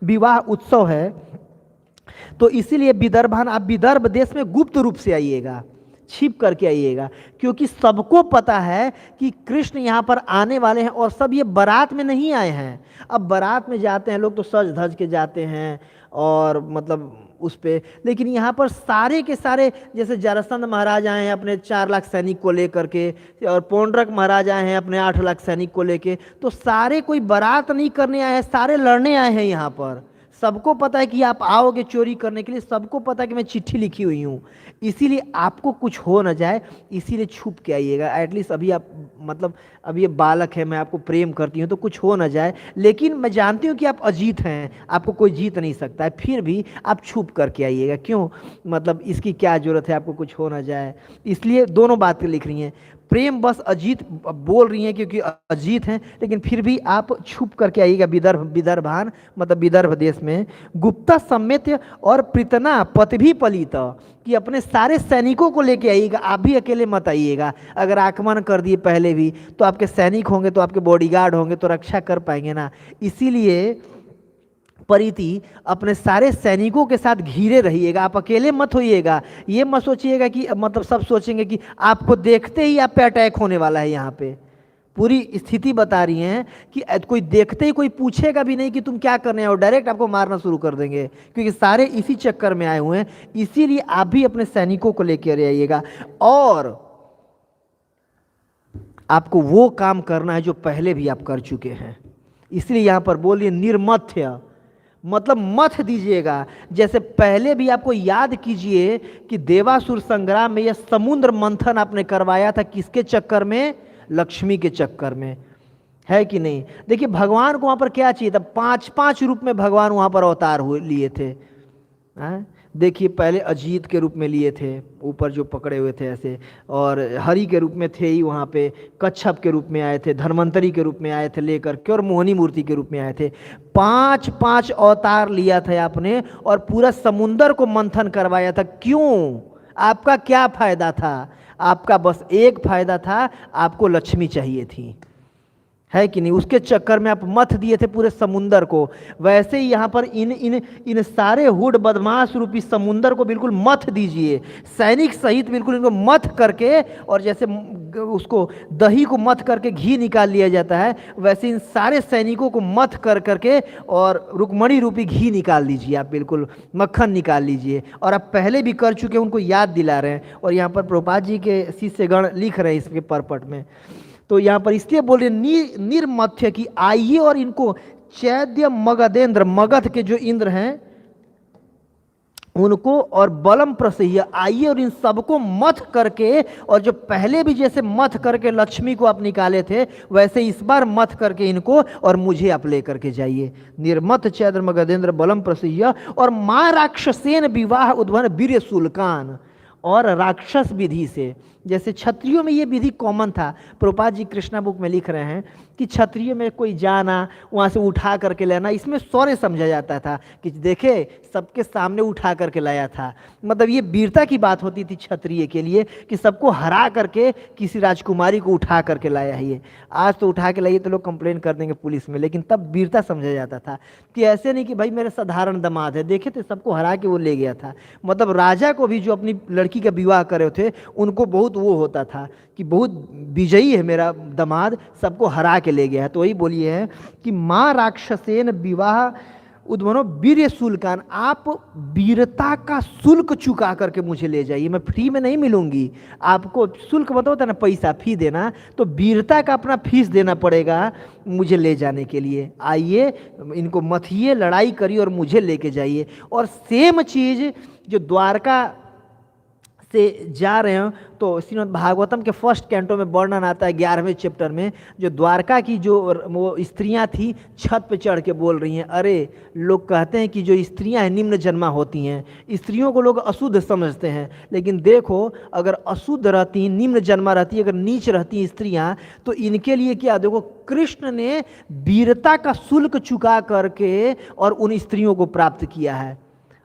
[SPEAKER 1] विवाह उत्सव है, तो इसीलिए विदर्भान, आप विदर्भ देश में गुप्त रूप से आइएगा, छिप करके आइएगा, क्योंकि सबको पता है कि कृष्ण यहाँ पर आने वाले हैं। और सब ये बारात में नहीं आए हैं। अब बारात में जाते हैं लोग तो सज धज के जाते हैं, और मतलब उस पे। लेकिन यहाँ पर सारे के सारे, जैसे जरासंध महाराज आए हैं अपने 4 लाख सैनिक को लेकर के, और पौंड्रक महाराज आए हैं अपने 8 लाख सैनिक को लेके, तो सारे कोई बारात नहीं करने आए हैं, सारे लड़ने आए हैं यहाँ पर। सबको पता है कि आप आओगे चोरी करने के लिए, सबको पता है कि मैं चिट्ठी लिखी हुई हूँ, इसीलिए आपको कुछ हो ना जाए, इसीलिए छुप के आइएगा। एटलीस्ट अभी आप, मतलब अभी ये बालक है, मैं आपको प्रेम करती हूँ तो कुछ हो ना जाए, लेकिन मैं जानती हूँ कि आप अजीत हैं, आपको कोई जीत नहीं सकता है, फिर भी आप छुप करके आइएगा। क्यों? मतलब इसकी क्या जरूरत है, आपको कुछ हो ना जाए, इसलिए दोनों बातें लिख रही हैं। प्रेम बस अजीत बोल रही हैं क्योंकि अजीत हैं, लेकिन फिर भी आप छुप करके आइएगा विदर्भान, मतलब विदर्भ देश में। गुप्ता सम्यत्य और प्रीतना पत भी पलित, कि अपने सारे सैनिकों को लेके आइएगा, आप भी अकेले मत आइएगा। अगर आक्रमण कर दिए पहले भी तो आपके सैनिक होंगे, तो आपके बॉडीगार्ड होंगे, तो रक्षा कर पाएंगे ना। इसीलिए परिति अपने सारे सैनिकों के साथ घिरे रहिएगा, आप अकेले मत होइएगा। ये मत सोचिएगा कि, मतलब सब सोचेंगे कि आपको देखते ही आप पे अटैक होने वाला है। यहाँ पे पूरी स्थिति बता रही हैं कि कोई देखते ही कोई पूछेगा भी नहीं कि तुम क्या करने आओ, डायरेक्ट आपको मारना शुरू कर देंगे, क्योंकि सारे इसी चक्कर में आए हुए हैं। इसीलिए आप भी अपने सैनिकों को लेकर आइएगा, और आपको वो काम करना है जो पहले भी आप कर चुके हैं। इसलिए यहाँ पर बोलिए निर्मथ्य, मतलब मत दीजिएगा। जैसे पहले भी आपको याद कीजिए कि देवासुर संग्राम में यह समुद्र मंथन आपने करवाया था, किसके चक्कर में? लक्ष्मी के चक्कर में, है कि नहीं? देखिए भगवान को वहां पर क्या चाहिए था, 5 रूप में भगवान वहां पर अवतार हुए लिए थे। देखिए पहले अजीत के रूप में लिए थे, ऊपर जो पकड़े हुए थे ऐसे, और हरि के रूप में थे ही वहाँ पे, कच्छप के रूप में आए थे, धन्वंतरी के रूप में आए थे लेकर के, और मोहिनी मूर्ति के रूप में आए थे। 5 अवतार लिया था आपने, और पूरा समुंदर को मंथन करवाया था। क्यों? आपका क्या फायदा था? आपका बस एक फायदा था, आपको लक्ष्मी चाहिए थी, है कि नहीं? उसके चक्कर में आप मथ दिए थे पूरे समुंदर को। वैसे ही यहाँ पर इन सारे हुड बदमाश रूपी समुंदर को बिल्कुल मथ दीजिए, सैनिक सहित बिल्कुल इनको मथ करके, और जैसे उसको दही को मथ करके घी निकाल लिया जाता है, वैसे इन सारे सैनिकों को मथ कर करके और रुक्मणी रूपी घी निकाल दीजिए, आप बिल्कुल मक्खन निकाल लीजिए। और आप पहले भी कर चुके, उनको याद दिला रहे हैं, और यहाँ पर प्रभुपाद जी के शिष्यगण लिख रहे हैं इसके परपट में। तो यहाँ पर इसलिए बोल रहे निर्मथ्य की आइए, और इनको चैद्य मगधेंद्र, मगध के जो इंद्र हैं उनको, और बलम प्रसह्य आइए, और इन सबको मथ करके, और जो पहले भी जैसे मथ करके लक्ष्मी को आप निकाले थे, वैसे इस बार मथ करके इनको और मुझे आप लेकर के जाइए। निर्मथ चैद्र मगधेंद्र बलम प्रसह्य, और माँ राक्षसेन विवाह उद्भवन वीर्य शुल्कान, और राक्षस विधि से, जैसे क्षत्रियों में ये विधि कॉमन था। प्रभुपाद जी कृष्णा बुक में लिख रहे हैं कि क्षत्रिय में कोई जाना, वहाँ से उठा करके लेना, इसमें शौर्य समझा जाता था कि देखे सबके सामने उठा करके लाया था। मतलब ये वीरता की बात होती थी क्षत्रिय के लिए, कि सबको हरा करके किसी राजकुमारी को उठा करके लाया है ये। आज तो उठा के लाइए तो लोग कंप्लेन कर देंगे पुलिस में, लेकिन तब वीरता समझा जाता था, कि ऐसे नहीं कि भाई मेरे साधारण दामाद है, देखे थे सबको हरा के वो ले गया था। मतलब राजा को भी जो अपनी लड़की का विवाह करे थे, उनको बहुत वो होता था कि बहुत विजयी है मेरा दामाद, सबको हरा के ले गया है। तो वही बोलिए है कि माँ राक्षसेन विवाह उद्भवनो वीर्य शुल्कान, आप वीरता का शुल्क चुका करके मुझे ले जाइए, मैं फ्री में नहीं मिलूंगी। आपको शुल्क मतलब होता है ना, पैसा फी देना, तो वीरता का अपना फीस देना पड़ेगा मुझे ले जाने के लिए। आइए इनको मथिए, लड़ाई करिए और मुझे लेके जाइए। और सेम चीज जो द्वारका से जा रहे हो, तो श्रीमद् भागवतम के फर्स्ट कैंटो में वर्णन आता है 11वें चैप्टर में, जो द्वारका की जो वो स्त्रियां थी छत पे चढ़ के बोल रही हैं, अरे लोग कहते हैं कि जो स्त्रियां हैं निम्न जन्मा होती हैं, स्त्रियों को लोग अशुद्ध समझते हैं, लेकिन देखो अगर अशुद्ध रहती, निम्न जन्मा रहती, अगर नीच रहती स्त्रियां, तो इनके लिए क्या, देखो कृष्ण ने वीरता का शुल्क चुका करके और उन स्त्रियों को प्राप्त किया है।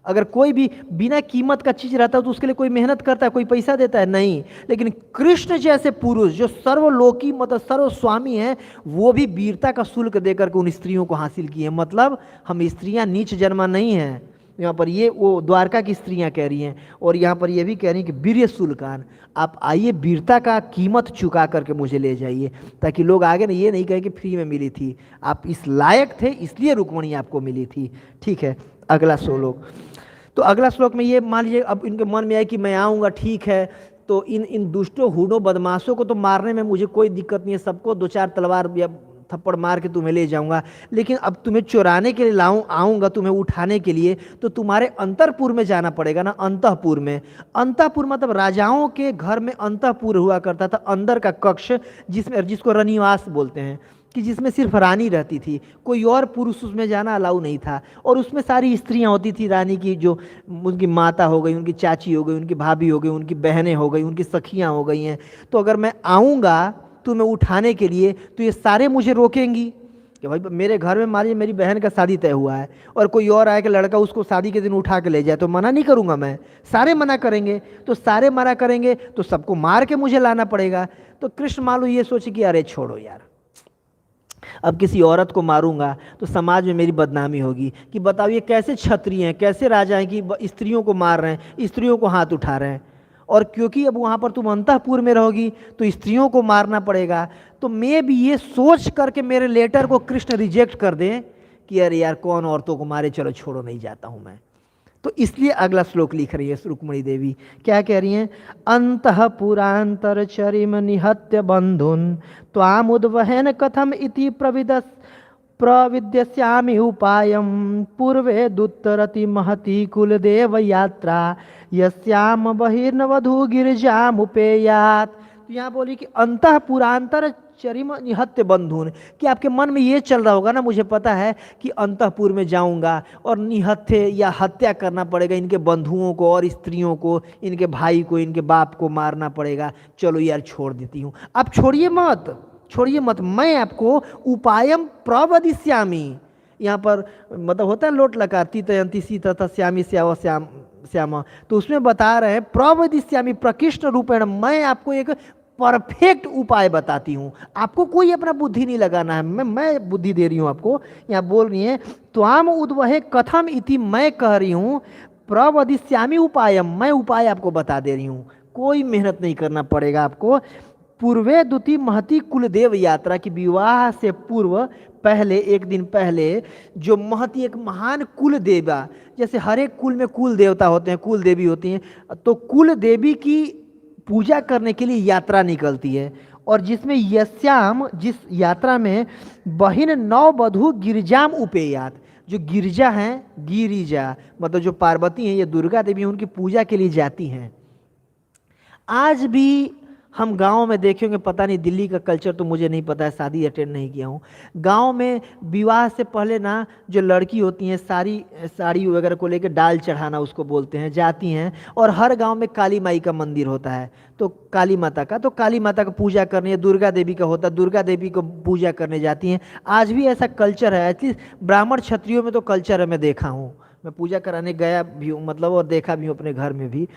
[SPEAKER 1] अगर कोई भी बिना कीमत का चीज रहता है तो उसके लिए कोई मेहनत करता है, कोई पैसा देता है? नहीं। लेकिन कृष्ण जैसे पुरुष जो सर्वलोकी मतलब सर्वस्वामी है, वो भी वीरता का शुल्क देकर के उन स्त्रियों को हासिल किए। मतलब हम स्त्रियां नीच जन्मा नहीं हैं। यहाँ पर ये वो द्वारका की स्त्रियां कह रही हैं, और यहाँ पर ये भी कह रही हैं कि वीर्य शुल्कान, आप आइए वीरता का कीमत चुका करके मुझे ले जाइए, ताकि लोग आगे ना ये नहीं कहे कि फ्री में मिली थी, आप इस लायक थे इसलिए रुक्मणी आपको मिली थी। ठीक है, अगला श्लोक। तो अगला श्लोक में ये मान लीजिए अब इनके मन में आए कि मैं आऊँगा, ठीक है, तो इन दुष्टों हूणों बदमाशों को तो मारने में मुझे कोई दिक्कत नहीं है, सबको दो चार तलवार या थप्पड़ मार के तुम्हें ले जाऊंगा, लेकिन अब तुम्हें चुराने के लिए आऊंगा, तुम्हें उठाने के लिए, तो तुम्हारे अंतरपुर में जाना पड़ेगा ना, अंतःपुर में। अंतःपुर मतलब राजाओं के घर में अंतःपुर हुआ करता था, अंदर का कक्ष, जिसको रनिवास बोलते हैं, कि जिसमें सिर्फ रानी रहती थी, कोई और पुरुष उसमें जाना अलाउ नहीं था। और उसमें सारी स्त्रियां होती थी रानी की, जो उनकी माता हो गई, उनकी चाची हो गई, उनकी भाभी हो गई, उनकी बहनें हो गई, उनकी सखियां हो गई हैं। तो अगर मैं आऊँगा तुम्हें उठाने के लिए तो ये सारे मुझे रोकेंगी कि भाई मेरे घर में मारिए मेरी बहन का शादी तय हुआ है और कोई और आए कि लड़का उसको शादी के दिन उठा के ले जाए, तो मना नहीं करूँगा मैं, सारे मना करेंगे। तो सारे मना करेंगे तो सबको मार के मुझे लाना पड़ेगा। तो कृष्ण मान लो ये सोचे कि अरे छोड़ो यार, अब किसी औरत को मारूंगा तो समाज में मेरी बदनामी होगी कि बताओ ये कैसे क्षत्रिय हैं, कैसे राजा हैं कि स्त्रियों को मार रहे हैं, स्त्रियों को हाथ उठा रहे हैं। और क्योंकि अब वहाँ पर तुम अंतःपुर में रहोगी तो स्त्रियों को मारना पड़ेगा। तो मैं भी ये सोच करके मेरे लेटर को कृष्ण रिजेक्ट कर दें कि अरे यार कौन औरतों को मारे, चलो छोड़ो नहीं जाता हूँ मैं। तो इसलिए अगला श्लोक लिख रही है रुक्मिणी देवी, क्या कह रही हैं, अंतःपुरांतर चरिम निहत्य बंधुन त्वाम उद्वहन कथम इति प्रविद्यस्यामि उपायम पूर्वे दुत्तरति महति कुलदेव यात्रा यस्याम बहिर्नवधू गिरिजामुपेयात। तो यहाँ बोली कि अंतःपुरांतर चरिम निहत्य बंधुन, कि आपके मन में ये चल रहा होगा ना, मुझे पता है कि अंतःपुर में जाऊंगा और निहत्य या हत्या करना पड़ेगा, इनके बंधुओं को और स्त्रियों को, इनके भाई को, इनके बाप को मारना पड़ेगा। चलो यार छोड़ देती हूँ। आप छोड़िए मत, छोड़िए मत, मैं आपको उपायम प्रवदिष्यामि, यहाँ पर मतलब होता है लोट लकारती तयंती सीता तथा श्यामी श्याव श्याम श्यामा, तो उसमें बता रहे हैं प्रवदिष्यामि प्रकृष्ट रूपेण, मैं आपको एक परफेक्ट उपाय बताती हूँ, आपको कोई अपना बुद्धि नहीं लगाना है, मैं बुद्धि दे रही हूँ आपको। यहाँ बोल रही है त्वाम उद्वहे कथम इति, मैं कह रही हूँ प्रवदिष्यामि उपायम, मैं उपाय आपको बता दे रही हूँ, कोई मेहनत नहीं करना पड़ेगा आपको। पूर्वे द्वितीय महती कुलदेव यात्रा की, विवाह से पूर्व पहले, एक दिन पहले जो महती एक महान कुल देवा, जैसे हर एक कुल में कुल देवता होते हैं, कुल देवी होती हैं, तो कुल देवी की पूजा करने के लिए यात्रा निकलती है। और जिसमें यस्याम, जिस यात्रा में बहिन नौ बधू गिरिजाम उपेयात, जो गिरिजा हैं, गिरिजा मतलब जो पार्वती हैं, ये दुर्गा देवी, उनकी पूजा के लिए जाती हैं। आज भी हम गांव में देखे होंगे, पता नहीं दिल्ली का कल्चर तो मुझे नहीं पता है, शादी अटेंड नहीं किया हूँ। गांव में विवाह से पहले ना जो लड़की होती हैं साड़ी वगैरह को लेकर डाल चढ़ाना उसको बोलते हैं, जाती हैं। और हर गांव में काली माई का मंदिर होता है, तो काली माता का, तो काली माता का पूजा करनी है, दुर्गा देवी का होता है, दुर्गा देवी को पूजा करने जाती हैं। आज भी ऐसा कल्चर है, एटलीस्ट ब्राह्मण क्षत्रियों में तो कल्चर है, मैं देखा हूँ, मैं पूजा कराने गया भी हूँ मतलब, और देखा भी हूँ अपने घर में भी।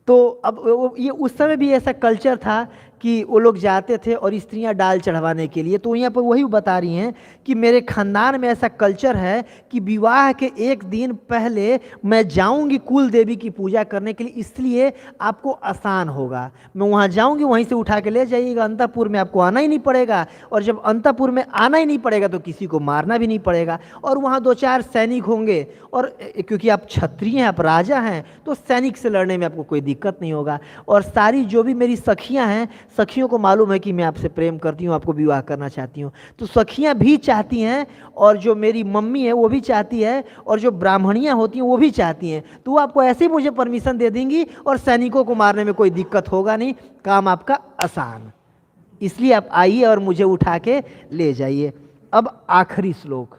[SPEAKER 1] तो अब ये उस समय भी ऐसा कल्चर था कि वो लोग जाते थे और स्त्रियां डाल चढ़वाने के लिए। तो यहाँ पर वही बता रही हैं कि मेरे खानदान में ऐसा कल्चर है कि विवाह के एक दिन पहले मैं जाऊंगी कुल देवी की पूजा करने के लिए, इसलिए आपको आसान होगा, मैं वहाँ जाऊंगी, वहीं से उठा के ले जाइएगा, अंतःपुर में आपको आना ही नहीं पड़ेगा। और जब अंतःपुर में आना ही नहीं पड़ेगा तो किसी को मारना भी नहीं पड़ेगा, और वहाँ दो चार सैनिक होंगे, और क्योंकि आप क्षत्रिय हैं, आप राजा हैं, तो सैनिक से लड़ने में आपको कोई दिक्कत नहीं होगा। और सारी जो भी मेरी सखियाँ हैं, सखियों को मालूम है कि मैं आपसे प्रेम करती हूँ, आपको विवाह करना चाहती हूँ, तो सखियाँ भी चाहती हैं, और जो मेरी मम्मी है वो भी चाहती है, और जो ब्राह्मणियाँ होती हैं वो भी चाहती हैं। तो वो आपको ऐसे ही मुझे परमिशन दे देंगी और सैनिकों को मारने में कोई दिक्कत होगा नहीं, काम आपका आसान। इसलिए आप आइए और मुझे उठा के ले जाइए। अब आखिरी श्लोक,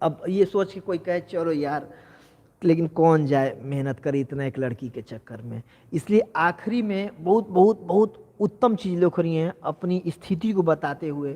[SPEAKER 1] अब ये सोच के कोई कहे चलो यार, लेकिन कौन जाए मेहनत करे इतना एक लड़की के चक्कर में। इसलिए आखिरी में बहुत बहुत बहुत उत्तम चीज़ लिख रही हैं, अपनी स्थिति को बताते हुए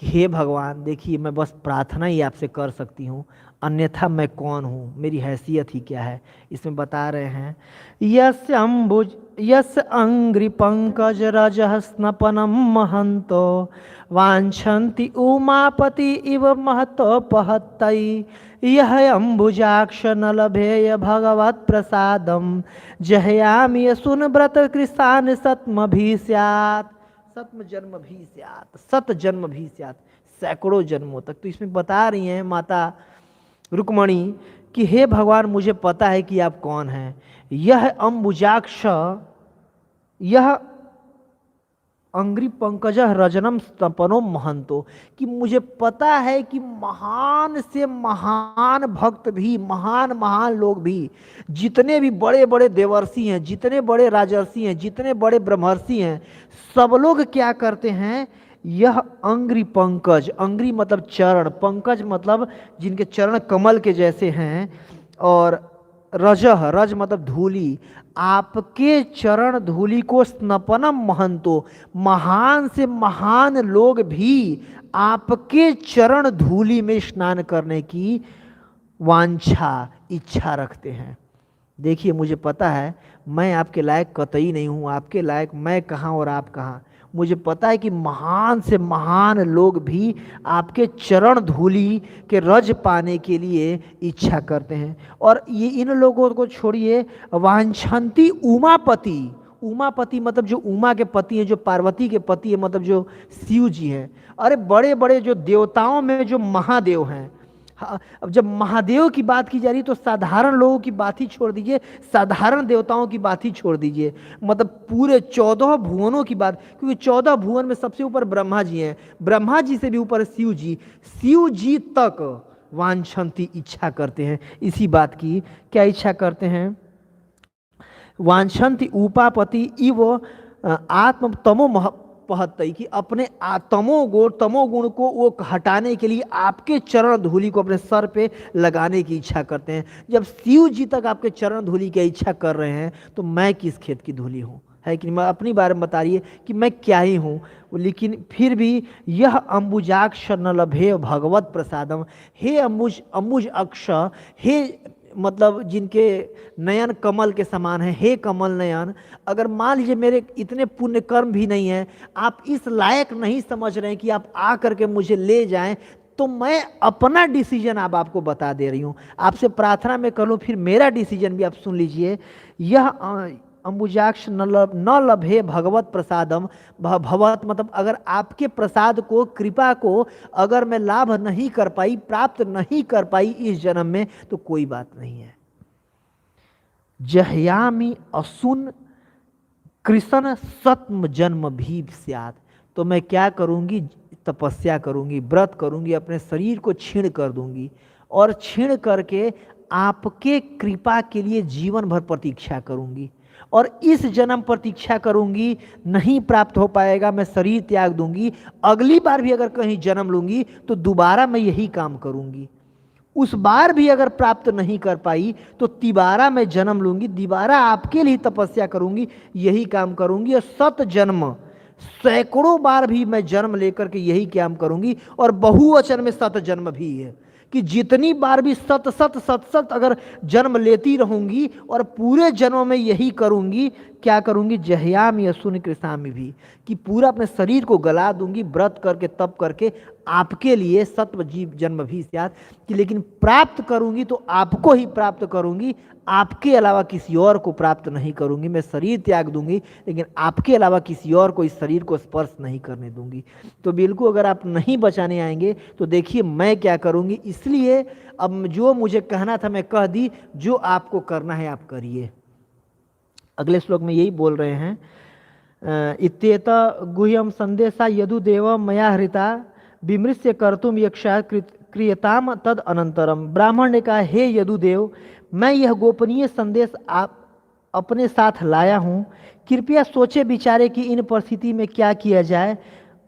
[SPEAKER 1] कि हे भगवान देखिए, मैं बस प्रार्थना ही आपसे कर सकती हूँ, अन्यथा मैं कौन हूँ, मेरी हैसियत ही क्या है। इसमें बता रहे हैं यस्य अम्बुज यस्य अंग्रि पंकज रजः स्नपनम महंतो वांछन्ति उमापति इव महतो पहत्तई यह अम्बुजाक्ष न लभेय भगवत प्रसादम जहयामि सुन व्रत कृषान सत्म भी स्यात्, सत्म जन्म भी स्यात्, सत जन्म भी स्यात्, सैकड़ों जन्मों तक। तो इसमें बता रही हैं माता रुक्मणी कि हे भगवान मुझे पता है कि आप कौन हैं। यह अम्बुजाक्ष, यह अंग्री पंकज रजनम स्तपनो महंतो, कि मुझे पता है कि महान से महान भक्त भी, महान महान लोग भी, जितने भी बड़े बड़े देवर्षि हैं, जितने बड़े राजर्षि हैं, जितने बड़े ब्रह्मर्षि हैं, सब लोग क्या करते हैं, यह अंग्री पंकज, अंग्री मतलब चरण, पंकज मतलब जिनके चरण कमल के जैसे हैं, और रजह, रज मतलब धूली, आपके चरण धूलि को स्नपनम महंतो, महान से महान लोग भी आपके चरण धूलि में स्नान करने की वांछा, इच्छा रखते हैं। देखिए मुझे पता है मैं आपके लायक कतई नहीं हूँ, आपके लायक मैं कहाँ और आप कहाँ। मुझे पता है कि महान से महान लोग भी आपके चरण धूलि के रज पाने के लिए इच्छा करते हैं। और ये इन लोगों को छोड़िए, वांछन्ति उमापति, उमापति मतलब जो उमा के पति हैं, जो पार्वती के पति हैं, मतलब जो शिव जी हैं। अरे बड़े बड़े जो देवताओं में जो महादेव हैं, हाँ, अब जब महादेव की बात की जा रही है तो साधारण लोगों की बात ही छोड़ दीजिए, साधारण देवताओं की बात ही छोड़ दीजिए, मतलब पूरे 14 भुवनों की बात, क्योंकि 14 भुवन में सबसे ऊपर ब्रह्मा जी हैं, ब्रह्मा जी से भी ऊपर शिव जी, शिव जी तक वांछन्ति इच्छा करते हैं इसी बात की। क्या इच्छा करते हैं? वांछन्ति उपापति इव आत्म तमो पहतई, कि अपने तमोगुण को वो हटाने के लिए आपके चरण धूलि को अपने सर पे लगाने की इच्छा करते हैं। जब शिव जी तक आपके चरण धूलि की इच्छा कर रहे हैं तो मैं किस खेत की धूलि हूँ, है कि मैं अपनी बारे में बता रही है कि मैं क्या ही हूँ। लेकिन फिर भी यह अम्बुजाक्ष न लभे भगवत प्रसादम, हे अम्बुज अक्ष, हे मतलब जिनके नयन कमल के समान है, हे कमल नयन, अगर मान लीजिए मेरे इतने पुण्य कर्म भी नहीं है, आप इस लायक नहीं समझ रहे हैं कि आप आ करके मुझे ले जाएं, तो मैं अपना डिसीजन अब आपको बता दे रही हूँ। आपसे प्रार्थना में कर लूँ, फिर मेरा डिसीजन भी आप सुन लीजिए। यह अम्बुजाक्ष न लभे भगवत प्रसादम, भगवत मतलब अगर आपके प्रसाद को, कृपा को अगर मैं लाभ नहीं कर पाई, प्राप्त नहीं कर पाई इस जन्म में, तो कोई बात नहीं है। जहयामी असुन कृष्ण सत्म जन्म भी स्यात्, तो मैं क्या करूंगी, तपस्या करूंगी, व्रत करूंगी, अपने शरीर को छीण कर दूंगी, और छीण करके आपके कृपा के लिए जीवन भर प्रतीक्षा करूंगी, और इस जन्म प्रतीक्षा करूंगी, नहीं प्राप्त हो पाएगा, मैं शरीर त्याग दूंगी, अगली बार भी अगर कहीं जन्म लूंगी तो दोबारा मैं यही काम करूंगी, उस बार भी अगर प्राप्त नहीं कर पाई तो तिबारा मैं जन्म लूंगी, दोबारा आपके लिए तपस्या करूंगी, यही काम करूंगी, और 7 जन्म, सैकड़ों बार भी मैं जन्म लेकर के यही काम करूंगी। और बहुवचन में 7 जन्म भी है, कि जितनी बार भी सत सत सत सत अगर जन्म लेती रहूंगी और पूरे जन्म में यही करूंगी, क्या करूंगी, जहयामी असुन कृष्णामी भी, कि पूरा अपने शरीर को गला दूंगी, व्रत करके तप करके आपके लिए सत्व जीव जन्म भी स्यात्, कि लेकिन प्राप्त करूंगी तो आपको ही प्राप्त करूंगी, आपके अलावा किसी और को प्राप्त नहीं करूंगी। मैं शरीर त्याग दूंगी लेकिन आपके अलावा किसी और को इस शरीर को स्पर्श नहीं करने दूंगी। तो बिल्कुल अगर आप नहीं बचाने आएंगे तो देखिए मैं क्या करूंगी। इसलिए अब जो मुझे कहना था मैं कह दी, जो आपको करना है आप करिए। अगले श्लोक में यही बोल रहे हैं, इत्येत गुह्यम संदेशा यदुदेव मया हृता विमृश्य कर्तुम यक्षा क्रियताम तद अनंतरम। ब्राह्मण ने कहा, हे यदुदेव, मैं यह गोपनीय संदेश आप अपने साथ लाया हूँ, कृपया सोचे विचारे कि इन परिस्थिति में क्या किया जाए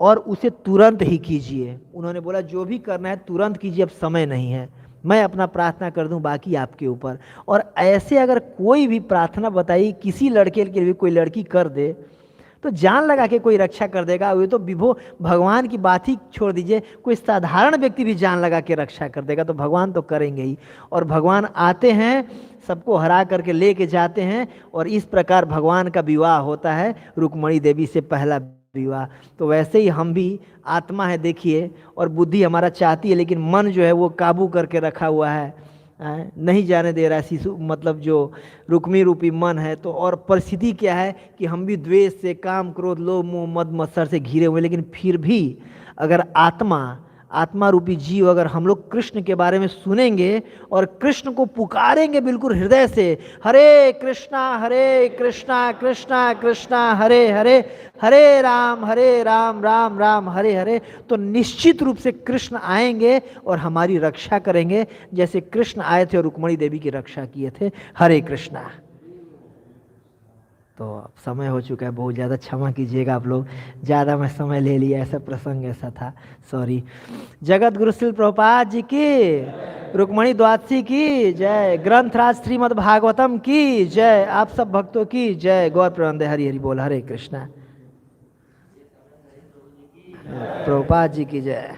[SPEAKER 1] और उसे तुरंत ही कीजिए। उन्होंने बोला जो भी करना है तुरंत कीजिए, अब समय नहीं है, मैं अपना प्रार्थना कर दूं, बाकी आपके ऊपर। और ऐसे अगर कोई भी प्रार्थना बताइए किसी लड़के के लिए कोई लड़की कर दे तो जान लगा के कोई रक्षा कर देगा। ये तो विभो भगवान की बात ही छोड़ दीजिए, कोई साधारण व्यक्ति भी जान लगा के रक्षा कर देगा, तो भगवान तो करेंगे ही। और भगवान आते हैं, सबको हरा करके लेके जाते हैं, और इस प्रकार भगवान का विवाह होता है रुक्मणी देवी से, पहला विवाह। तो वैसे ही हम भी आत्मा है देखिए, और बुद्धि हमारा चाहती है लेकिन मन जो है वो काबू करके रखा हुआ है, नहीं जाने दे रहा है शिशु, मतलब जो रुक्मी रूपी मन है। तो और परिस्थिति क्या है कि हम भी द्वेष से, काम क्रोध लोभ मोह मद मत्सर से घिरे हुए, लेकिन फिर भी अगर आत्मा आत्मा रूपी जीव अगर हम लोग कृष्ण के बारे में सुनेंगे और कृष्ण को पुकारेंगे बिल्कुल हृदय से, हरे कृष्णा कृष्णा कृष्णा हरे हरे, हरे राम राम राम हरे हरे, तो निश्चित रूप से कृष्ण आएंगे और हमारी रक्षा करेंगे, जैसे कृष्ण आए थे और रुक्मणी देवी की रक्षा किए थे। हरे कृष्णा। तो अब समय हो चुका है, बहुत ज़्यादा क्षमा कीजिएगा आप लोग, ज़्यादा मैं समय ले लिया, ऐसा प्रसंग ऐसा था, सॉरी। जगत गुरु श्रील प्रभुपाद जी की, रुक्मणी द्वादशी की जय, ग्रंथराज श्रीमद् भागवतम की जय, आप सब भक्तों की जय। गौर प्रबंध हरि हरि बोल, हरे कृष्णा। प्रभुपाद जी की जय।